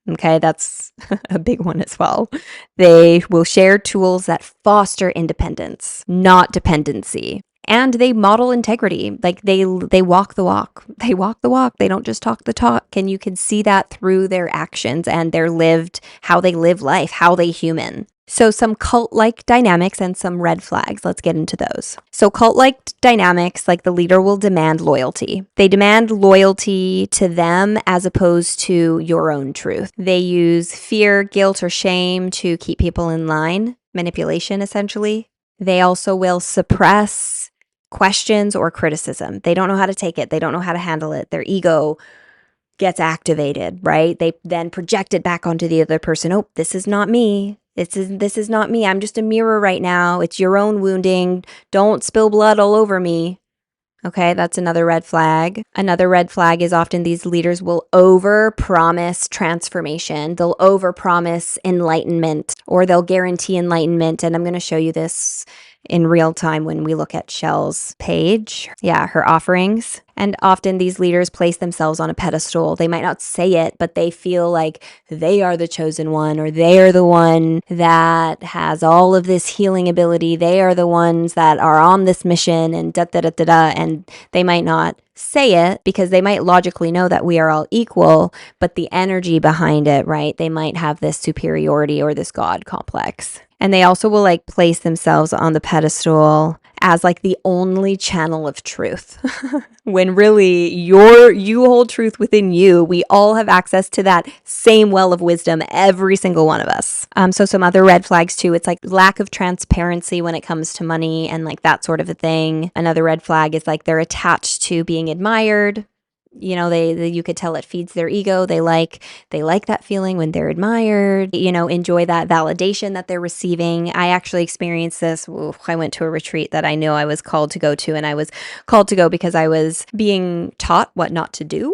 Okay, that's a big one as well. They will share tools that foster independence, not dependency. And they model integrity. Like they walk the walk. They walk the walk. They don't just talk the talk. And you can see that through their actions and how they live life, how they human. So some cult-like dynamics and some red flags. Let's get into those. So cult-like dynamics, like the leader will demand loyalty. They demand loyalty to them as opposed to your own truth. They use fear, guilt, or shame to keep people in line. Manipulation, essentially. They also will suppress questions or criticism. They don't know how to take it. They don't know how to handle it. Their ego gets activated, right? They then project it back onto the other person. Oh, this is not me. This is not me. I'm just a mirror right now. It's your own wounding. Don't spill blood all over me. Okay, that's another red flag. Another red flag is often these leaders will over-promise transformation. They'll over-promise enlightenment, or they'll guarantee enlightenment. And I'm going to show you this in real time when we look at Shell's page. Yeah, her offerings. And often these leaders place themselves on a pedestal. They might not say it, but they feel like they are the chosen one, or they are the one that has all of this healing ability. They are the ones that are on this mission, and da da da da da. And they might not say it because they might logically know that we are all equal, but the energy behind it, right? They might have this superiority or this God complex. And they also will like place themselves on the pedestal as like the only channel of truth. When really you hold truth within you. We all have access to that same well of wisdom, every single one of us. So some other red flags too, it's like lack of transparency when it comes to money and like that sort of a thing. Another red flag is like they're attached to being admired. You know, they you could tell it feeds their ego. They like that feeling when they're admired, you know, enjoy that validation that they're receiving. I actually experienced this. I went to a retreat that I knew I was called to go to, and I was called to go because I was being taught what not to do,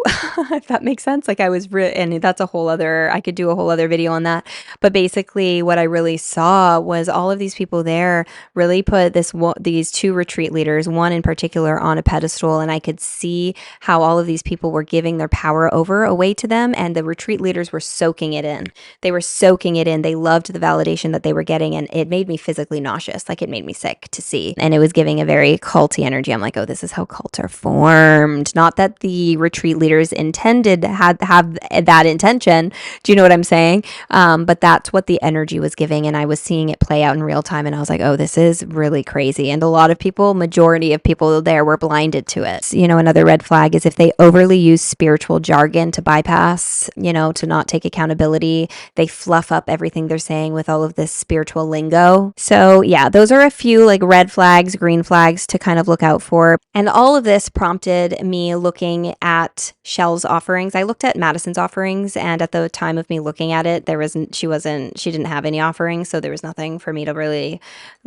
if that makes sense. Like I was, and that's a whole other, I could do a whole other video on that. But basically what I really saw was all of these people there really put these two retreat leaders, one in particular, on a pedestal, and I could see how all of these people were giving their power away to them, and the retreat leaders were soaking it in. They were soaking it in. They loved the validation that they were getting, and it made me physically nauseous. Like it made me sick to see, and it was giving a very culty energy. I'm like, oh, this is how cults are formed. Not that the retreat leaders intended have that intention. Do you know what I'm saying? But that's what the energy was giving, and I was seeing it play out in real time, and I was like, oh, this is really crazy. And a lot of people, majority of people there, were blinded to it. You know, another red flag is if they overly use spiritual jargon to bypass, you know, to not take accountability. They fluff up everything they're saying with all of this spiritual lingo. So yeah, those are a few like red flags, green flags to kind of look out for. And all of this prompted me looking at Shell's offerings. I looked at Madison's offerings, and at the time of me looking at it, she didn't have any offerings, so there was nothing for me to really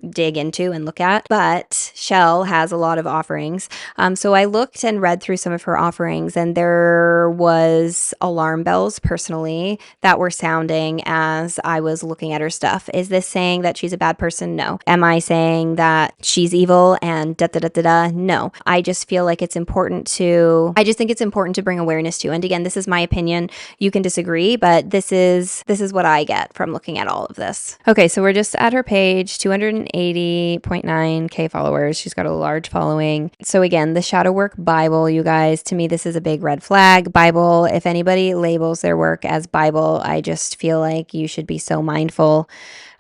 dig into and look at. But Shell has a lot of offerings. So I looked and read through some of her offerings, and there was alarm bells personally that were sounding as I was looking at her stuff. Is this saying that she's a bad person? No. Am I saying that she's evil and da da da da da? No. I just feel like it's important to, I just think it's important to bring awareness to. And again, this is my opinion. You can disagree, but this is what I get from looking at all of this. Okay, so we're just at her page, 280.9K followers. She's got a large following. So again, the Shadow Work Bible, you guys, to me, this is a big red flag. Bible, if anybody labels their work as Bible, I just feel like you should be so mindful.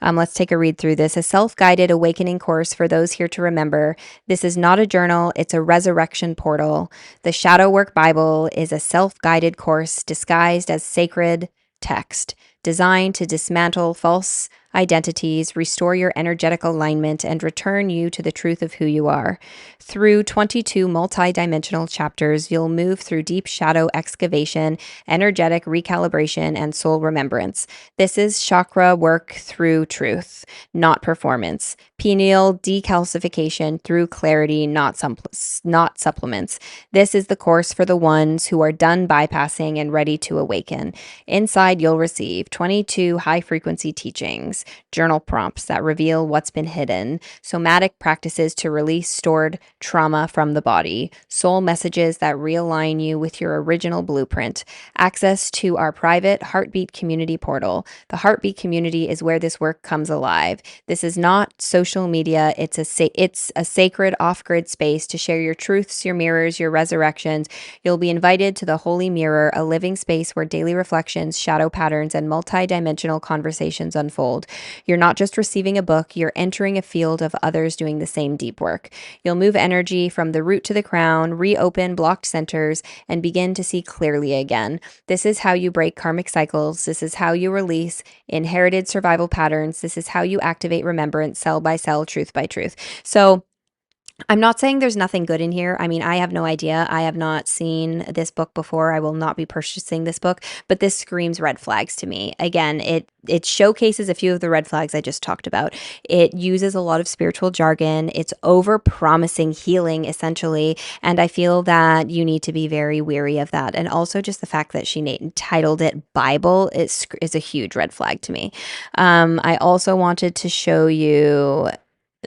Let's take a read through this. A self-guided awakening course for those here to remember. This is not a journal, it's a resurrection portal. The Shadow Work Bible is a self-guided course disguised as sacred text, designed to dismantle false identities, restore your energetic alignment, and return you to the truth of who you are. Through 22 multi-dimensional chapters, you'll move through deep shadow excavation, energetic recalibration, and soul remembrance. This is chakra work through truth, not performance. Pineal decalcification through clarity, not supplements. This is the course for the ones who are done bypassing and ready to awaken. Inside, you'll receive 22 high-frequency teachings, journal prompts that reveal what's been hidden, somatic practices to release stored trauma from the body, soul messages that realign you with your original blueprint, access to our private Heartbeat community portal. The Heartbeat community is where this work comes alive. This is not social media. It's a sacred off-grid space to share your truths, your mirrors, your resurrections. You'll be invited to the Holy Mirror, a living space where daily reflections, shadow patterns, and multi-dimensional conversations unfold. field. You're not just receiving a book, you're entering a field of others doing the same deep work. You'll move energy from the root to the crown, reopen blocked centers, and begin to see clearly again. This is how you break karmic cycles. This is how you release inherited survival patterns. This is how you activate remembrance, cell by cell, truth by truth. So I'm not saying there's nothing good in here. I mean, I have no idea. I have not seen this book before. I will not be purchasing this book, but this screams red flags to me. Again, it showcases a few of the red flags I just talked about. It uses a lot of spiritual jargon. It's over promising healing essentially, and I feel that you need to be very weary of that. And also just the fact that she titled it Bible is a huge red flag to me. I also wanted to show you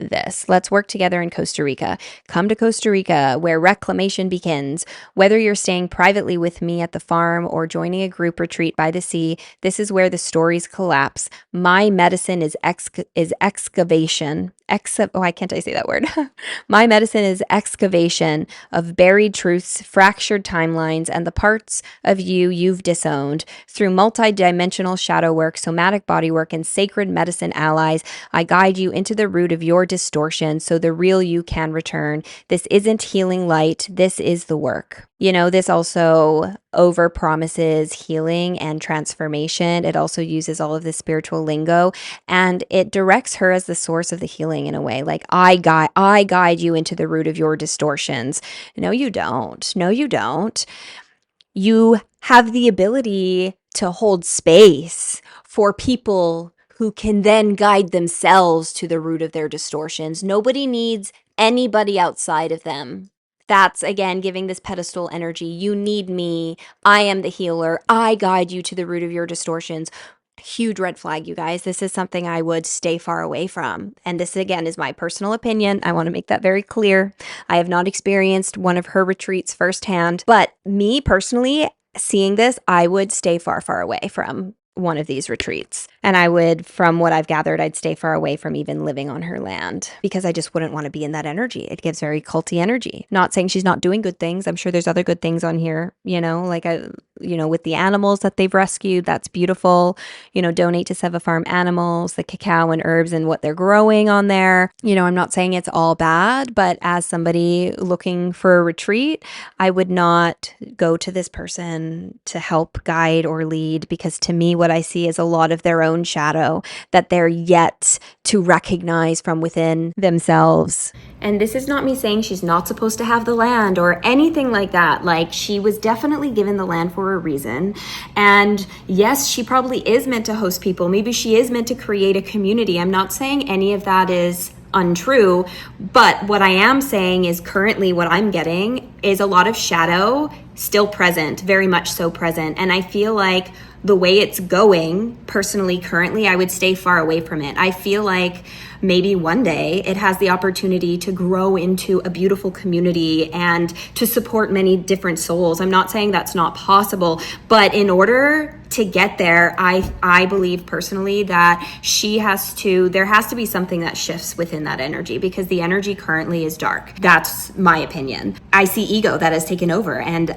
this. Let's work together in Costa Rica. Come to Costa Rica, where reclamation begins. Whether you're staying privately with me at the farm or joining a group retreat by the sea, this is where the stories collapse. My medicine is excavation. Why can't I say that word? My medicine is excavation of buried truths, fractured timelines, and the parts of you've disowned. Through multi-dimensional shadow work, somatic body work, and sacred medicine allies, I guide you into the root of your distortion so the real you can return. This isn't healing light. This is the work. You know, this also over promises healing and transformation. It also uses all of the spiritual lingo, and it directs her as the source of the healing in a way. Like, I guide you into the root of your distortions. No, you don't. No, you don't. You have the ability to hold space for people who can then guide themselves to the root of their distortions. Nobody needs anybody outside of them. That's, again, giving this pedestal energy. You need me. I am the healer. I guide you to the root of your distortions. Huge red flag, you guys. This is something I would stay far away from. And this, again, is my personal opinion. I want to make that very clear. I have not experienced one of her retreats firsthand, but me personally, seeing this, I would stay far, far away from one of these retreats. And I would, from what I've gathered, I'd stay far away from even living on her land because I just wouldn't want to be in that energy. It gives very culty energy. Not saying she's not doing good things. I'm sure there's other good things on here, with the animals that they've rescued. That's beautiful. Donate to Seva Farm animals, the cacao and herbs and what they're growing on there. I'm not saying it's all bad, but as somebody looking for a retreat, I would not go to this person to help guide or lead, because to me, what I see is a lot of their own shadow that they're yet to recognize from within themselves. And this is not me saying she's not supposed to have the land or anything like that. Like, she was definitely given the land for a reason. And yes, she probably is meant to host people. Maybe she is meant to create a community. I'm not saying any of that is untrue, but what I am saying is currently what I'm getting is a lot of shadow still present, very much so present. And I feel like the way it's going personally currently, I would stay far away from it. I feel like maybe one day it has the opportunity to grow into a beautiful community and to support many different souls. I'm not saying that's not possible, but in order to get there, I believe personally that there has to be something that shifts within that energy, because the energy currently is dark. That's my opinion. I see ego that has taken over, and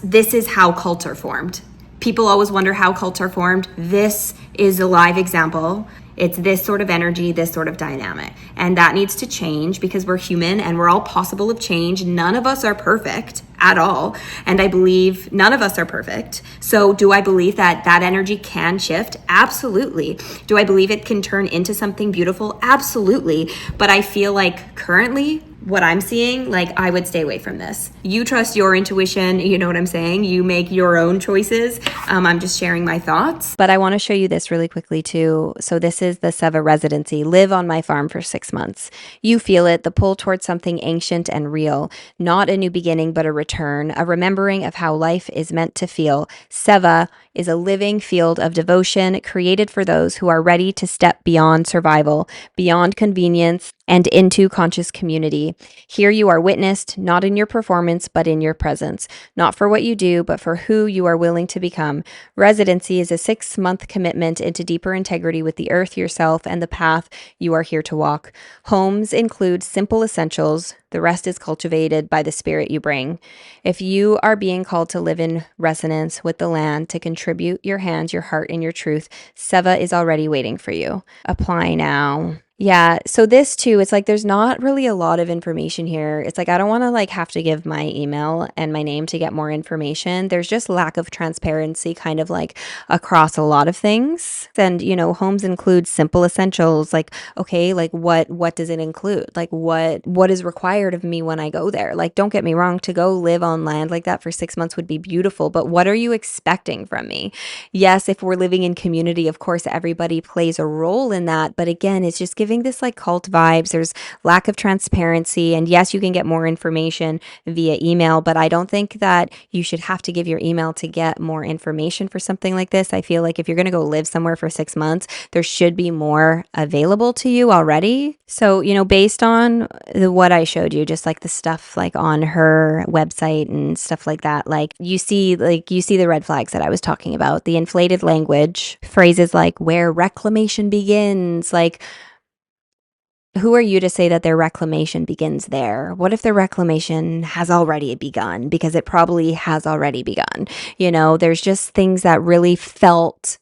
this is how cults are formed. People always wonder how cults are formed. This is a live example. It's this sort of energy, this sort of dynamic. And that needs to change because we're human and we're all possible of change. None of us are perfect at all. And I believe none of us are perfect. So do I believe that energy can shift? Absolutely. Do I believe it can turn into something beautiful? Absolutely. But I feel like currently, what I'm seeing, like, I would stay away from this. You trust your intuition, you know what I'm saying? You make your own choices. I'm just sharing my thoughts. But I want to show you this really quickly too. So this is the Seva residency. Live on my farm for 6 months. You feel it, the pull towards something ancient and real. Not a new beginning, but a return, a remembering of how life is meant to feel. Seva is a living field of devotion created for those who are ready to step beyond survival, beyond convenience, and into conscious community. Here you are witnessed, not in your performance, but in your presence, not for what you do, but for who you are willing to become. Residency is a 6-month commitment into deeper integrity with the earth, yourself, and the path you are here to walk. Homes include simple essentials. The rest is cultivated by the spirit you bring. If you are being called to live in resonance with the land, to contribute your hands, your heart, and your truth, Seva is already waiting for you. Apply now. Yeah, so this too, it's like there's not really a lot of information here. It's like I don't want to like have to give my email and my name to get more information. There's just lack of transparency kind of like across a lot of things. And homes include simple essentials like okay, like what does it include? Like what is required of me when I go there? Like don't get me wrong, to go live on land like that for 6 months would be beautiful, but what are you expecting from me? Yes, if we're living in community, of course everybody plays a role in that, but again, it's just giving this like cult vibes. There's lack of transparency, and yes, you can get more information via email, but I don't think that you should have to give your email to get more information for something like this. I feel like if you're going to go live somewhere for 6 months, there should be more available to you already. So, based on what I showed you, just like the stuff like on her website and stuff like that, like you see the red flags that I was talking about, the inflated language, phrases like where reclamation begins, like who are you to say that their reclamation begins there? What if their reclamation has already begun? Because it probably has already begun. There's just things that really felt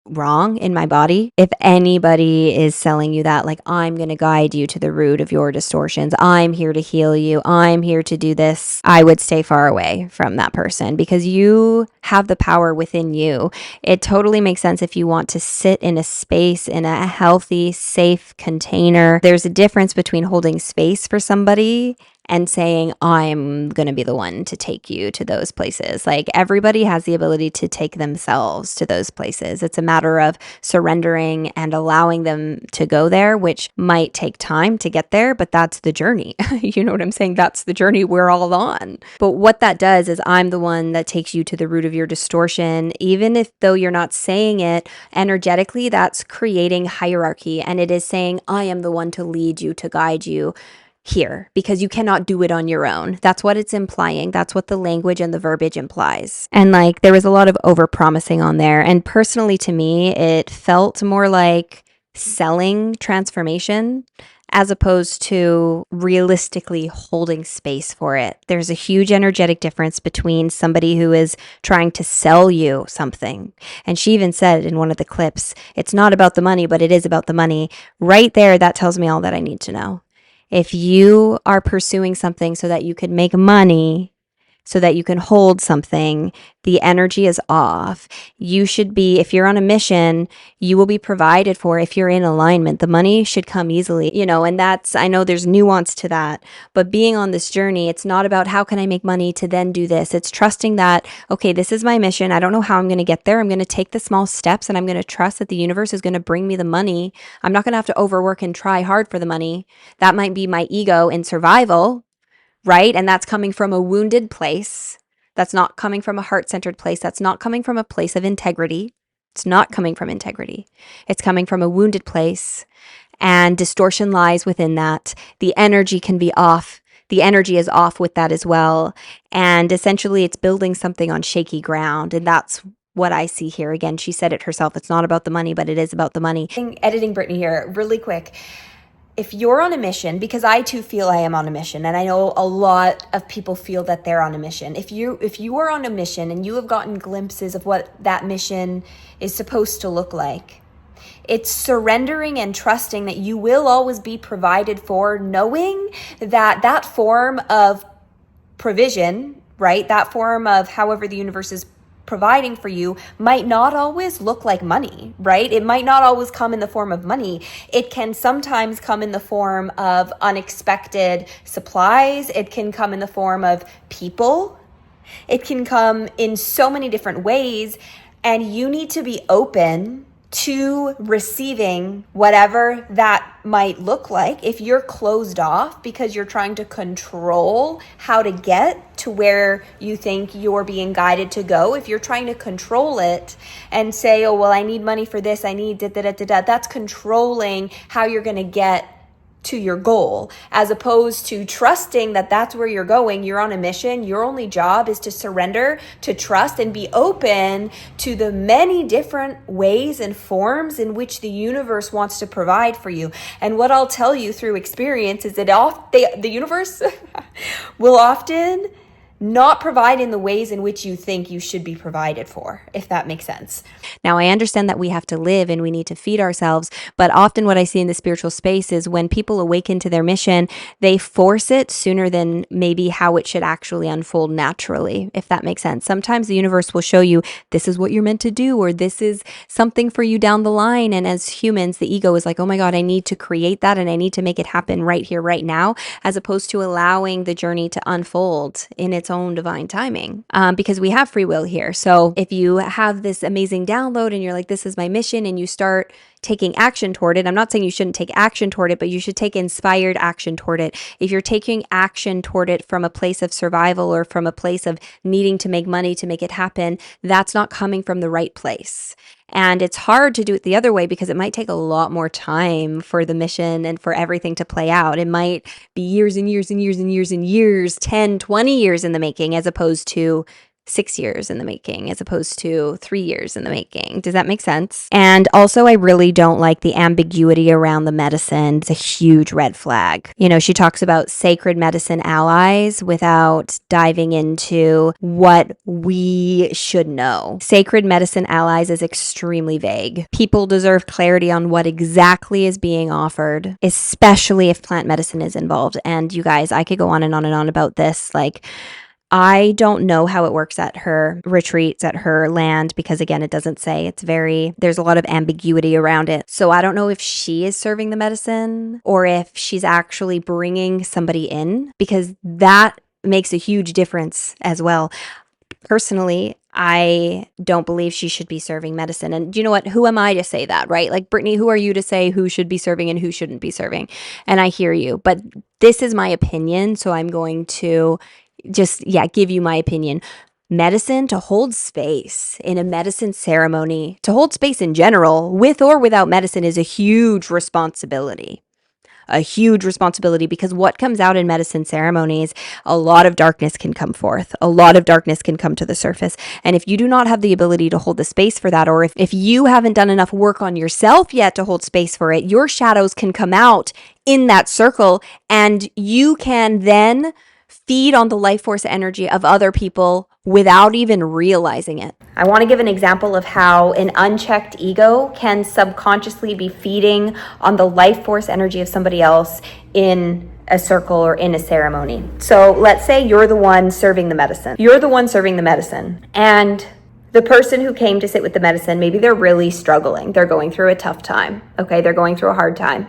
wrong in my body. If anybody is selling you that, like, I'm going to guide you to the root of your distortions, I'm here to heal you, I'm here to do this, I would stay far away from that person because you have the power within you. It totally makes sense if you want to sit in a space, in a healthy, safe container. There's a difference between holding space for somebody and saying, I'm going to be the one to take you to those places. Like everybody has the ability to take themselves to those places. It's a matter of surrendering and allowing them to go there, which might take time to get there, but that's the journey. You know what I'm saying? That's the journey we're all on. But what that does is I'm the one that takes you to the root of your distortion. Even if though you're not saying it energetically, that's creating hierarchy. And it is saying, I am the one to lead you, to guide you here, because you cannot do it on your own. That's what it's implying. That's what the language and the verbiage implies. And like there was a lot of over promising on there. And personally to me, it felt more like selling transformation as opposed to realistically holding space for it. There's a huge energetic difference between somebody who is trying to sell you something. And she even said in one of the clips, it's not about the money, but it is about the money. Right there, that tells me all that I need to know. If you are pursuing something so that you can make money, so that you can hold something, the energy is off. You should be, if you're on a mission, you will be provided for. If you're in alignment, the money should come easily, and that's, I know there's nuance to that, but being on this journey, it's not about how can I make money to then do this. It's trusting that, okay, this is my mission. I don't know how I'm going to get there. I'm going to take the small steps and I'm going to trust that the universe is going to bring me the money. I'm not going to have to overwork and try hard for the money. That might be my ego in survival, right? And that's coming from a wounded place. That's not coming from a heart-centered place. That's not coming from a place of integrity. It's not coming from integrity. It's coming from a wounded place. And distortion lies within that. The energy can be off. The energy is off with that as well. And essentially it's building something on shaky ground. And that's what I see here. Again, she said it herself. It's not about the money, but it is about the money. Editing Brittany here, really quick. If you're on a mission, because I too feel I am on a mission, and I know a lot of people feel that they're on a mission. If you are on a mission and you have gotten glimpses of what that mission is supposed to look like, it's surrendering and trusting that you will always be provided for, knowing that that form of provision, right, that form of however the universe is providing for you might not always look like money, right? It might not always come in the form of money. It can sometimes come in the form of unexpected supplies. It can come in the form of people. It can come in so many different ways, and you need to be open to receiving whatever that might look like. If you're closed off because you're trying to control how to get to where you think you're being guided to go, if you're trying to control it and say, oh, well, I need money for this, I need da-da-da-da-da, that's controlling how you're going to get to your goal, as opposed to trusting that that's where you're going. You're on a mission. Your only job is to surrender, to trust, and be open to the many different ways and forms in which the universe wants to provide for you. And what I'll tell you through experience is that the universe will often not provide in the ways in which you think you should be provided for, if that makes sense. Now, I understand that we have to live and we need to feed ourselves, but often what I see in the spiritual space is when people awaken to their mission, they force it sooner than maybe how it should actually unfold naturally, if that makes sense. Sometimes the universe will show you this is what you're meant to do, or this is something for you down the line. And as humans, the ego is like, oh my God, I need to create that and I need to make it happen right here, right now, as opposed to allowing the journey to unfold in its own divine timing, because we have free will here. So if you have this amazing download and you're like, this is my mission, and you start taking action toward it, I'm not saying you shouldn't take action toward it, but you should take inspired action toward it. If you're taking action toward it from a place of survival or from a place of needing to make money to make it happen, that's not coming from the right place. And it's hard to do it the other way because it might take a lot more time for the mission and for everything to play out. It might be years and years and years and years and years, 10, 20 years in the making, as opposed to 6 years in the making, as opposed to 3 years in the making. Does that make sense? And also, I really don't like the ambiguity around the medicine. It's a huge red flag. You know, she talks about sacred medicine allies without diving into what we should know. Sacred medicine allies is extremely vague. People deserve clarity on what exactly is being offered, especially if plant medicine is involved. And you guys, I could go on and on and on about this. Like, I don't know how it works at her retreats, at her land, because again, it doesn't say. There's a lot of ambiguity around it. So I don't know if she is serving the medicine or if she's actually bringing somebody in, because that makes a huge difference as well. Personally, I don't believe she should be serving medicine. And you know what? Who am I to say that, right? Like, Brittany, who are you to say who should be serving and who shouldn't be serving? And I hear you, but this is my opinion. So I'm going to just, give you my opinion. Medicine, to hold space in a medicine ceremony, to hold space in general, with or without medicine, is a huge responsibility. A huge responsibility, because what comes out in medicine ceremonies, a lot of darkness can come forth. A lot of darkness can come to the surface. And if you do not have the ability to hold the space for that, or if you haven't done enough work on yourself yet to hold space for it, your shadows can come out in that circle, and you can then feed on the life force energy of other people without even realizing it. I want to give an example of how an unchecked ego can subconsciously be feeding on the life force energy of somebody else in a circle or in a ceremony. So let's say you're the one serving the medicine. And the person who came to sit with the medicine, maybe they're really struggling. They're going through a tough time. Okay, they're going through a hard time.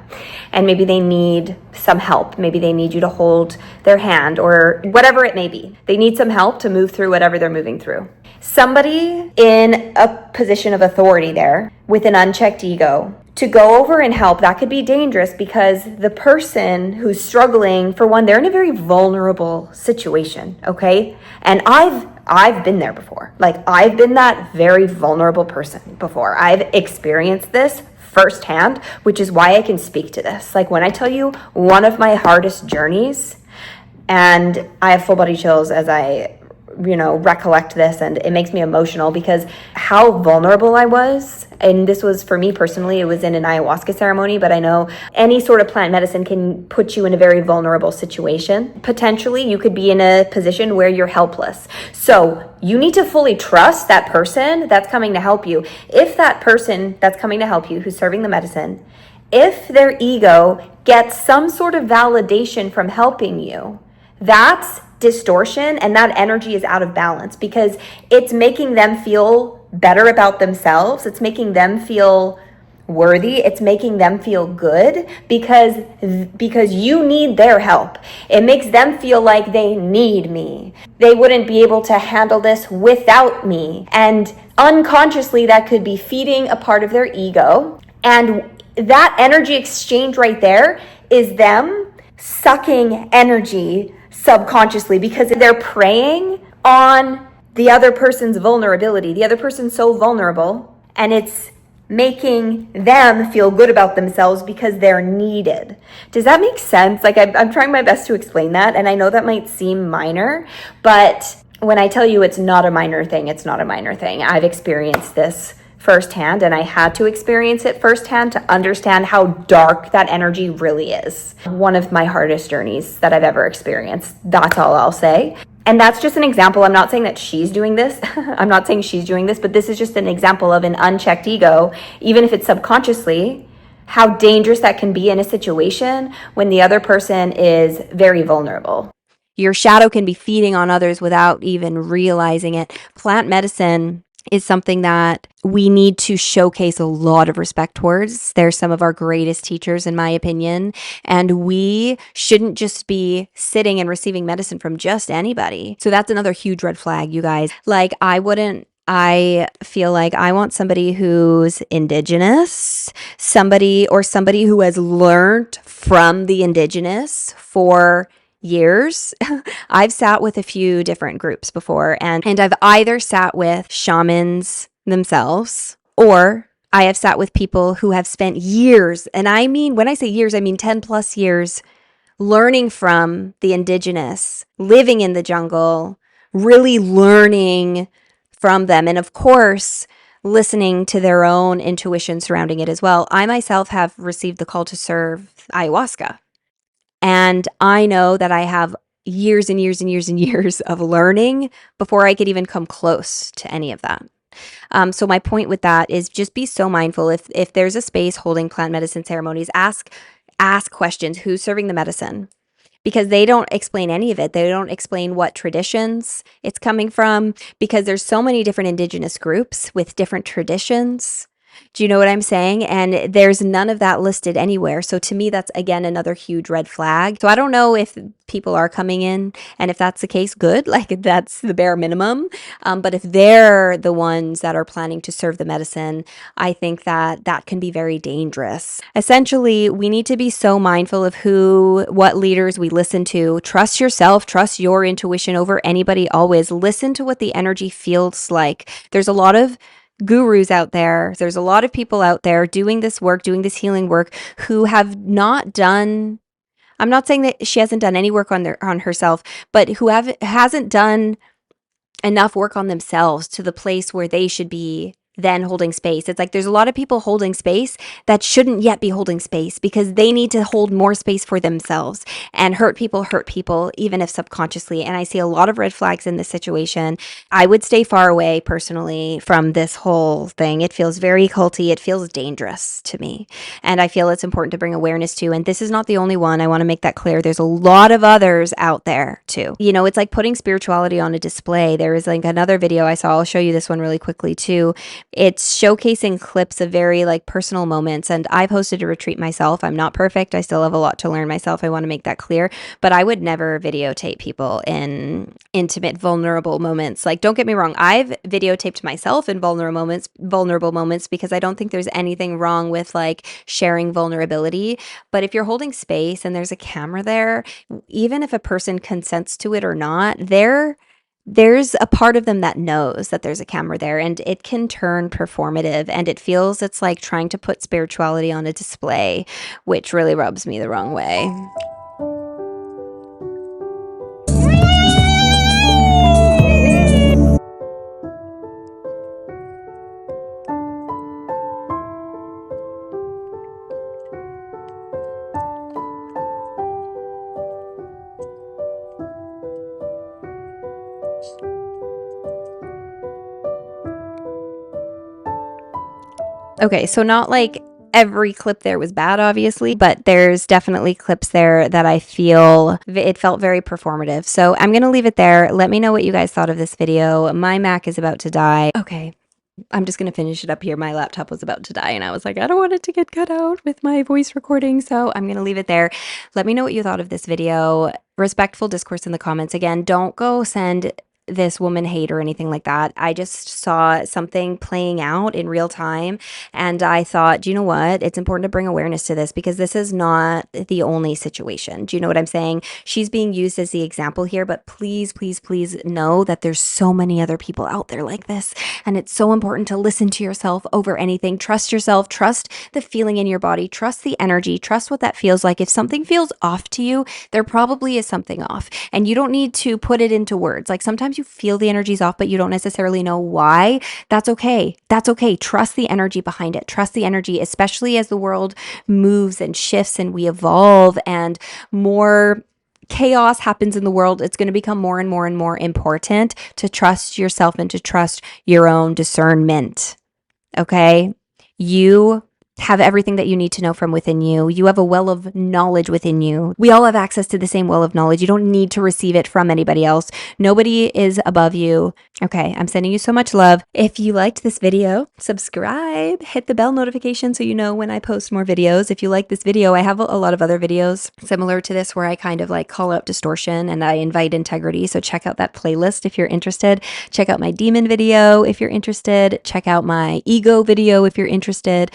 And maybe they need some help. Maybe they need you to hold their hand, or whatever it may be. They need some help to move through whatever they're moving through. Somebody in a position of authority there with an unchecked ego, to go over and help, that could be dangerous, because the person who's struggling, for one, they're in a very vulnerable situation, okay? And I've been there before. Like, I've been that very vulnerable person before. I've experienced this firsthand, which is why I can speak to this. Like, when I tell you one of my hardest journeys, and I have full body chills as I recollect this, and it makes me emotional, because how vulnerable I was. And this was, for me personally, it was in an ayahuasca ceremony, but I know any sort of plant medicine can put you in a very vulnerable situation. Potentially, you could be in a position where you're helpless. So you need to fully trust that person that's coming to help you. If that person that's coming to help you, who's serving the medicine, if their ego gets some sort of validation from helping you, that's distortion, and that energy is out of balance, because it's making them feel better about themselves. It's making them feel worthy. It's making them feel good because you need their help. It makes them feel like they need me. They wouldn't be able to handle this without me. And unconsciously, that could be feeding a part of their ego. And that energy exchange right there is them sucking energy subconsciously, because they're preying on the other person's vulnerability. The other person's so vulnerable, and it's making them feel good about themselves because they're needed. Does that make sense? Like, I'm trying my best to explain that, and I know that might seem minor, but when I tell you it's not a minor thing, it's not a minor thing. I've experienced this firsthand, and I had to experience it firsthand to understand how dark that energy really is. One of my hardest journeys that I've ever experienced. That's all I'll say. And that's just an example. I'm not saying that she's doing this. I'm not saying she's doing this, but this is just an example of an unchecked ego, even if it's subconsciously, how dangerous that can be in a situation when the other person is very vulnerable. Your shadow can be feeding on others without even realizing it. Plant medicine is something that we need to showcase a lot of respect towards. They're some of our greatest teachers, in my opinion, and we shouldn't just be sitting and receiving medicine from just anybody. So that's another huge red flag, you guys. Like, I feel like I want somebody who's indigenous, somebody who has learned from the indigenous for years. I've sat with a few different groups before, and I've either sat with shamans themselves, or I have sat with people who have spent years, and I mean, when I say years, I mean 10 plus years, learning from the indigenous, living in the jungle, really learning from them. And of course, listening to their own intuition surrounding it as well. I myself have received the call to serve ayahuasca. And I know that I have years and years and years and years of learning before I could even come close to any of that. So my point with that is just be so mindful. If there's a space holding plant medicine ceremonies, ask questions. Who's serving the medicine? Because they don't explain any of it. They don't explain what traditions it's coming from, because there's so many different indigenous groups with different traditions. Do you know what I'm saying? And there's none of that listed anywhere. So to me, that's again another huge red flag. So I don't know if people are coming in, and if that's the case, good. Like, that's the bare minimum. But if they're the ones that are planning to serve the medicine, I think that that can be very dangerous. Essentially, we need to be so mindful of what leaders we listen to. Trust yourself, trust your intuition over anybody. Always listen to what the energy feels like. There's a lot of gurus out there. There's a lot of people out there doing this work, doing this healing work, who have not done, I'm not saying that she hasn't done any work on herself, but who hasn't done enough work on themselves to the place where they should be then holding space. It's like there's a lot of people holding space that shouldn't yet be holding space, because they need to hold more space for themselves. And hurt people, even if subconsciously. And I see a lot of red flags in this situation. I would stay far away personally from this whole thing. It feels very culty. It feels dangerous to me. And I feel it's important to bring awareness to. And this is not the only one. I want to make that clear. There's a lot of others out there too. You know, it's like putting spirituality on a display. There is like another video I saw. I'll show you this one really quickly too. It's showcasing clips of very like personal moments. And I've hosted a retreat myself. I'm not perfect. I still have a lot to learn myself. I want to make that clear. But I would never videotape people in intimate, vulnerable moments. Like, don't get me wrong. I've videotaped myself in vulnerable moments, because I don't think there's anything wrong with like sharing vulnerability. But if you're holding space and there's a camera there, even if a person consents to it or not, there's a part of them that knows that there's a camera there, and it can turn performative, and it's like trying to put spirituality on a display, which really rubs me the wrong way. Okay, so not like every clip there was bad, obviously, but there's definitely clips there that I feel it felt very performative. So I'm going to leave it there. Let me know what you guys thought of this video. My Mac is about to die. Okay, I'm just going to finish it up here. My laptop was about to die, and I was like, I don't want it to get cut out with my voice recording, so I'm going to leave it there. Let me know what you thought of this video. Respectful discourse in the comments. Again, don't go send this woman hate or anything like that. I just saw something playing out in real time, and I thought, do you know what? It's important to bring awareness to this because this is not the only situation. Do you know what I'm saying? She's being used as the example here, but please, please, please know that there's so many other people out there like this, and it's so important to listen to yourself over anything. Trust yourself, trust the feeling in your body, trust the energy, trust what that feels like. If something feels off to you, there probably is something off, and you don't need to put it into words. Like sometimes you feel the energy's off, but you don't necessarily know why. That's okay. That's okay. Trust the energy behind it. Trust the energy, especially as the world moves and shifts and we evolve and more chaos happens in the world. It's going to become more and more and more important to trust yourself and to trust your own discernment. Okay? You have everything that you need to know from within you. You have a well of knowledge within you. We all have access to the same well of knowledge. You don't need to receive it from anybody else. Nobody is above you. Okay, I'm sending you so much love. If you liked this video, subscribe, hit the bell notification so you know when I post more videos. If you like this video, I have a lot of other videos similar to this where I kind of like call out distortion and I invite integrity. So check out that playlist if you're interested. Check out my demon video if you're interested. Check out my ego video if you're interested.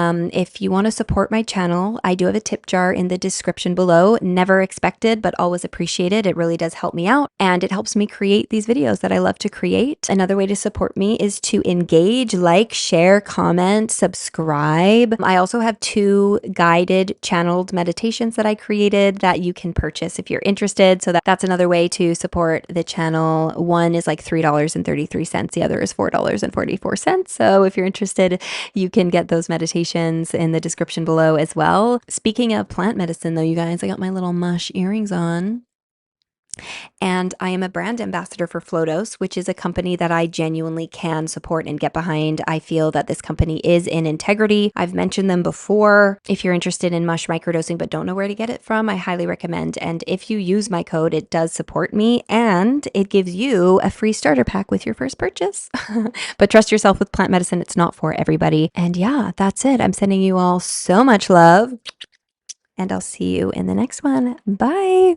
If you want to support my channel, I do have a tip jar in the description below. Never expected, but always appreciated. It really does help me out and it helps me create these videos that I love to create. Another way to support me is to engage, like, share, comment, subscribe. I also have 2 guided channeled meditations that I created that you can purchase if you're interested. So that's another way to support the channel. One is like $3.33. The other is $4.44. So if you're interested, you can get those meditations in the description below as well. Speaking of plant medicine though, you guys, I got my little mush earrings on. And I am a brand ambassador for Flodos, which is a company that I genuinely can support and get behind. I feel that this company is in integrity. I've mentioned them before. If you're interested in mush microdosing but don't know where to get it from, I highly recommend. And if you use my code, it does support me and it gives you a free starter pack with your first purchase. But trust yourself with plant medicine. It's not for everybody. And yeah, that's it. I'm sending you all so much love and I'll see you in the next one. Bye.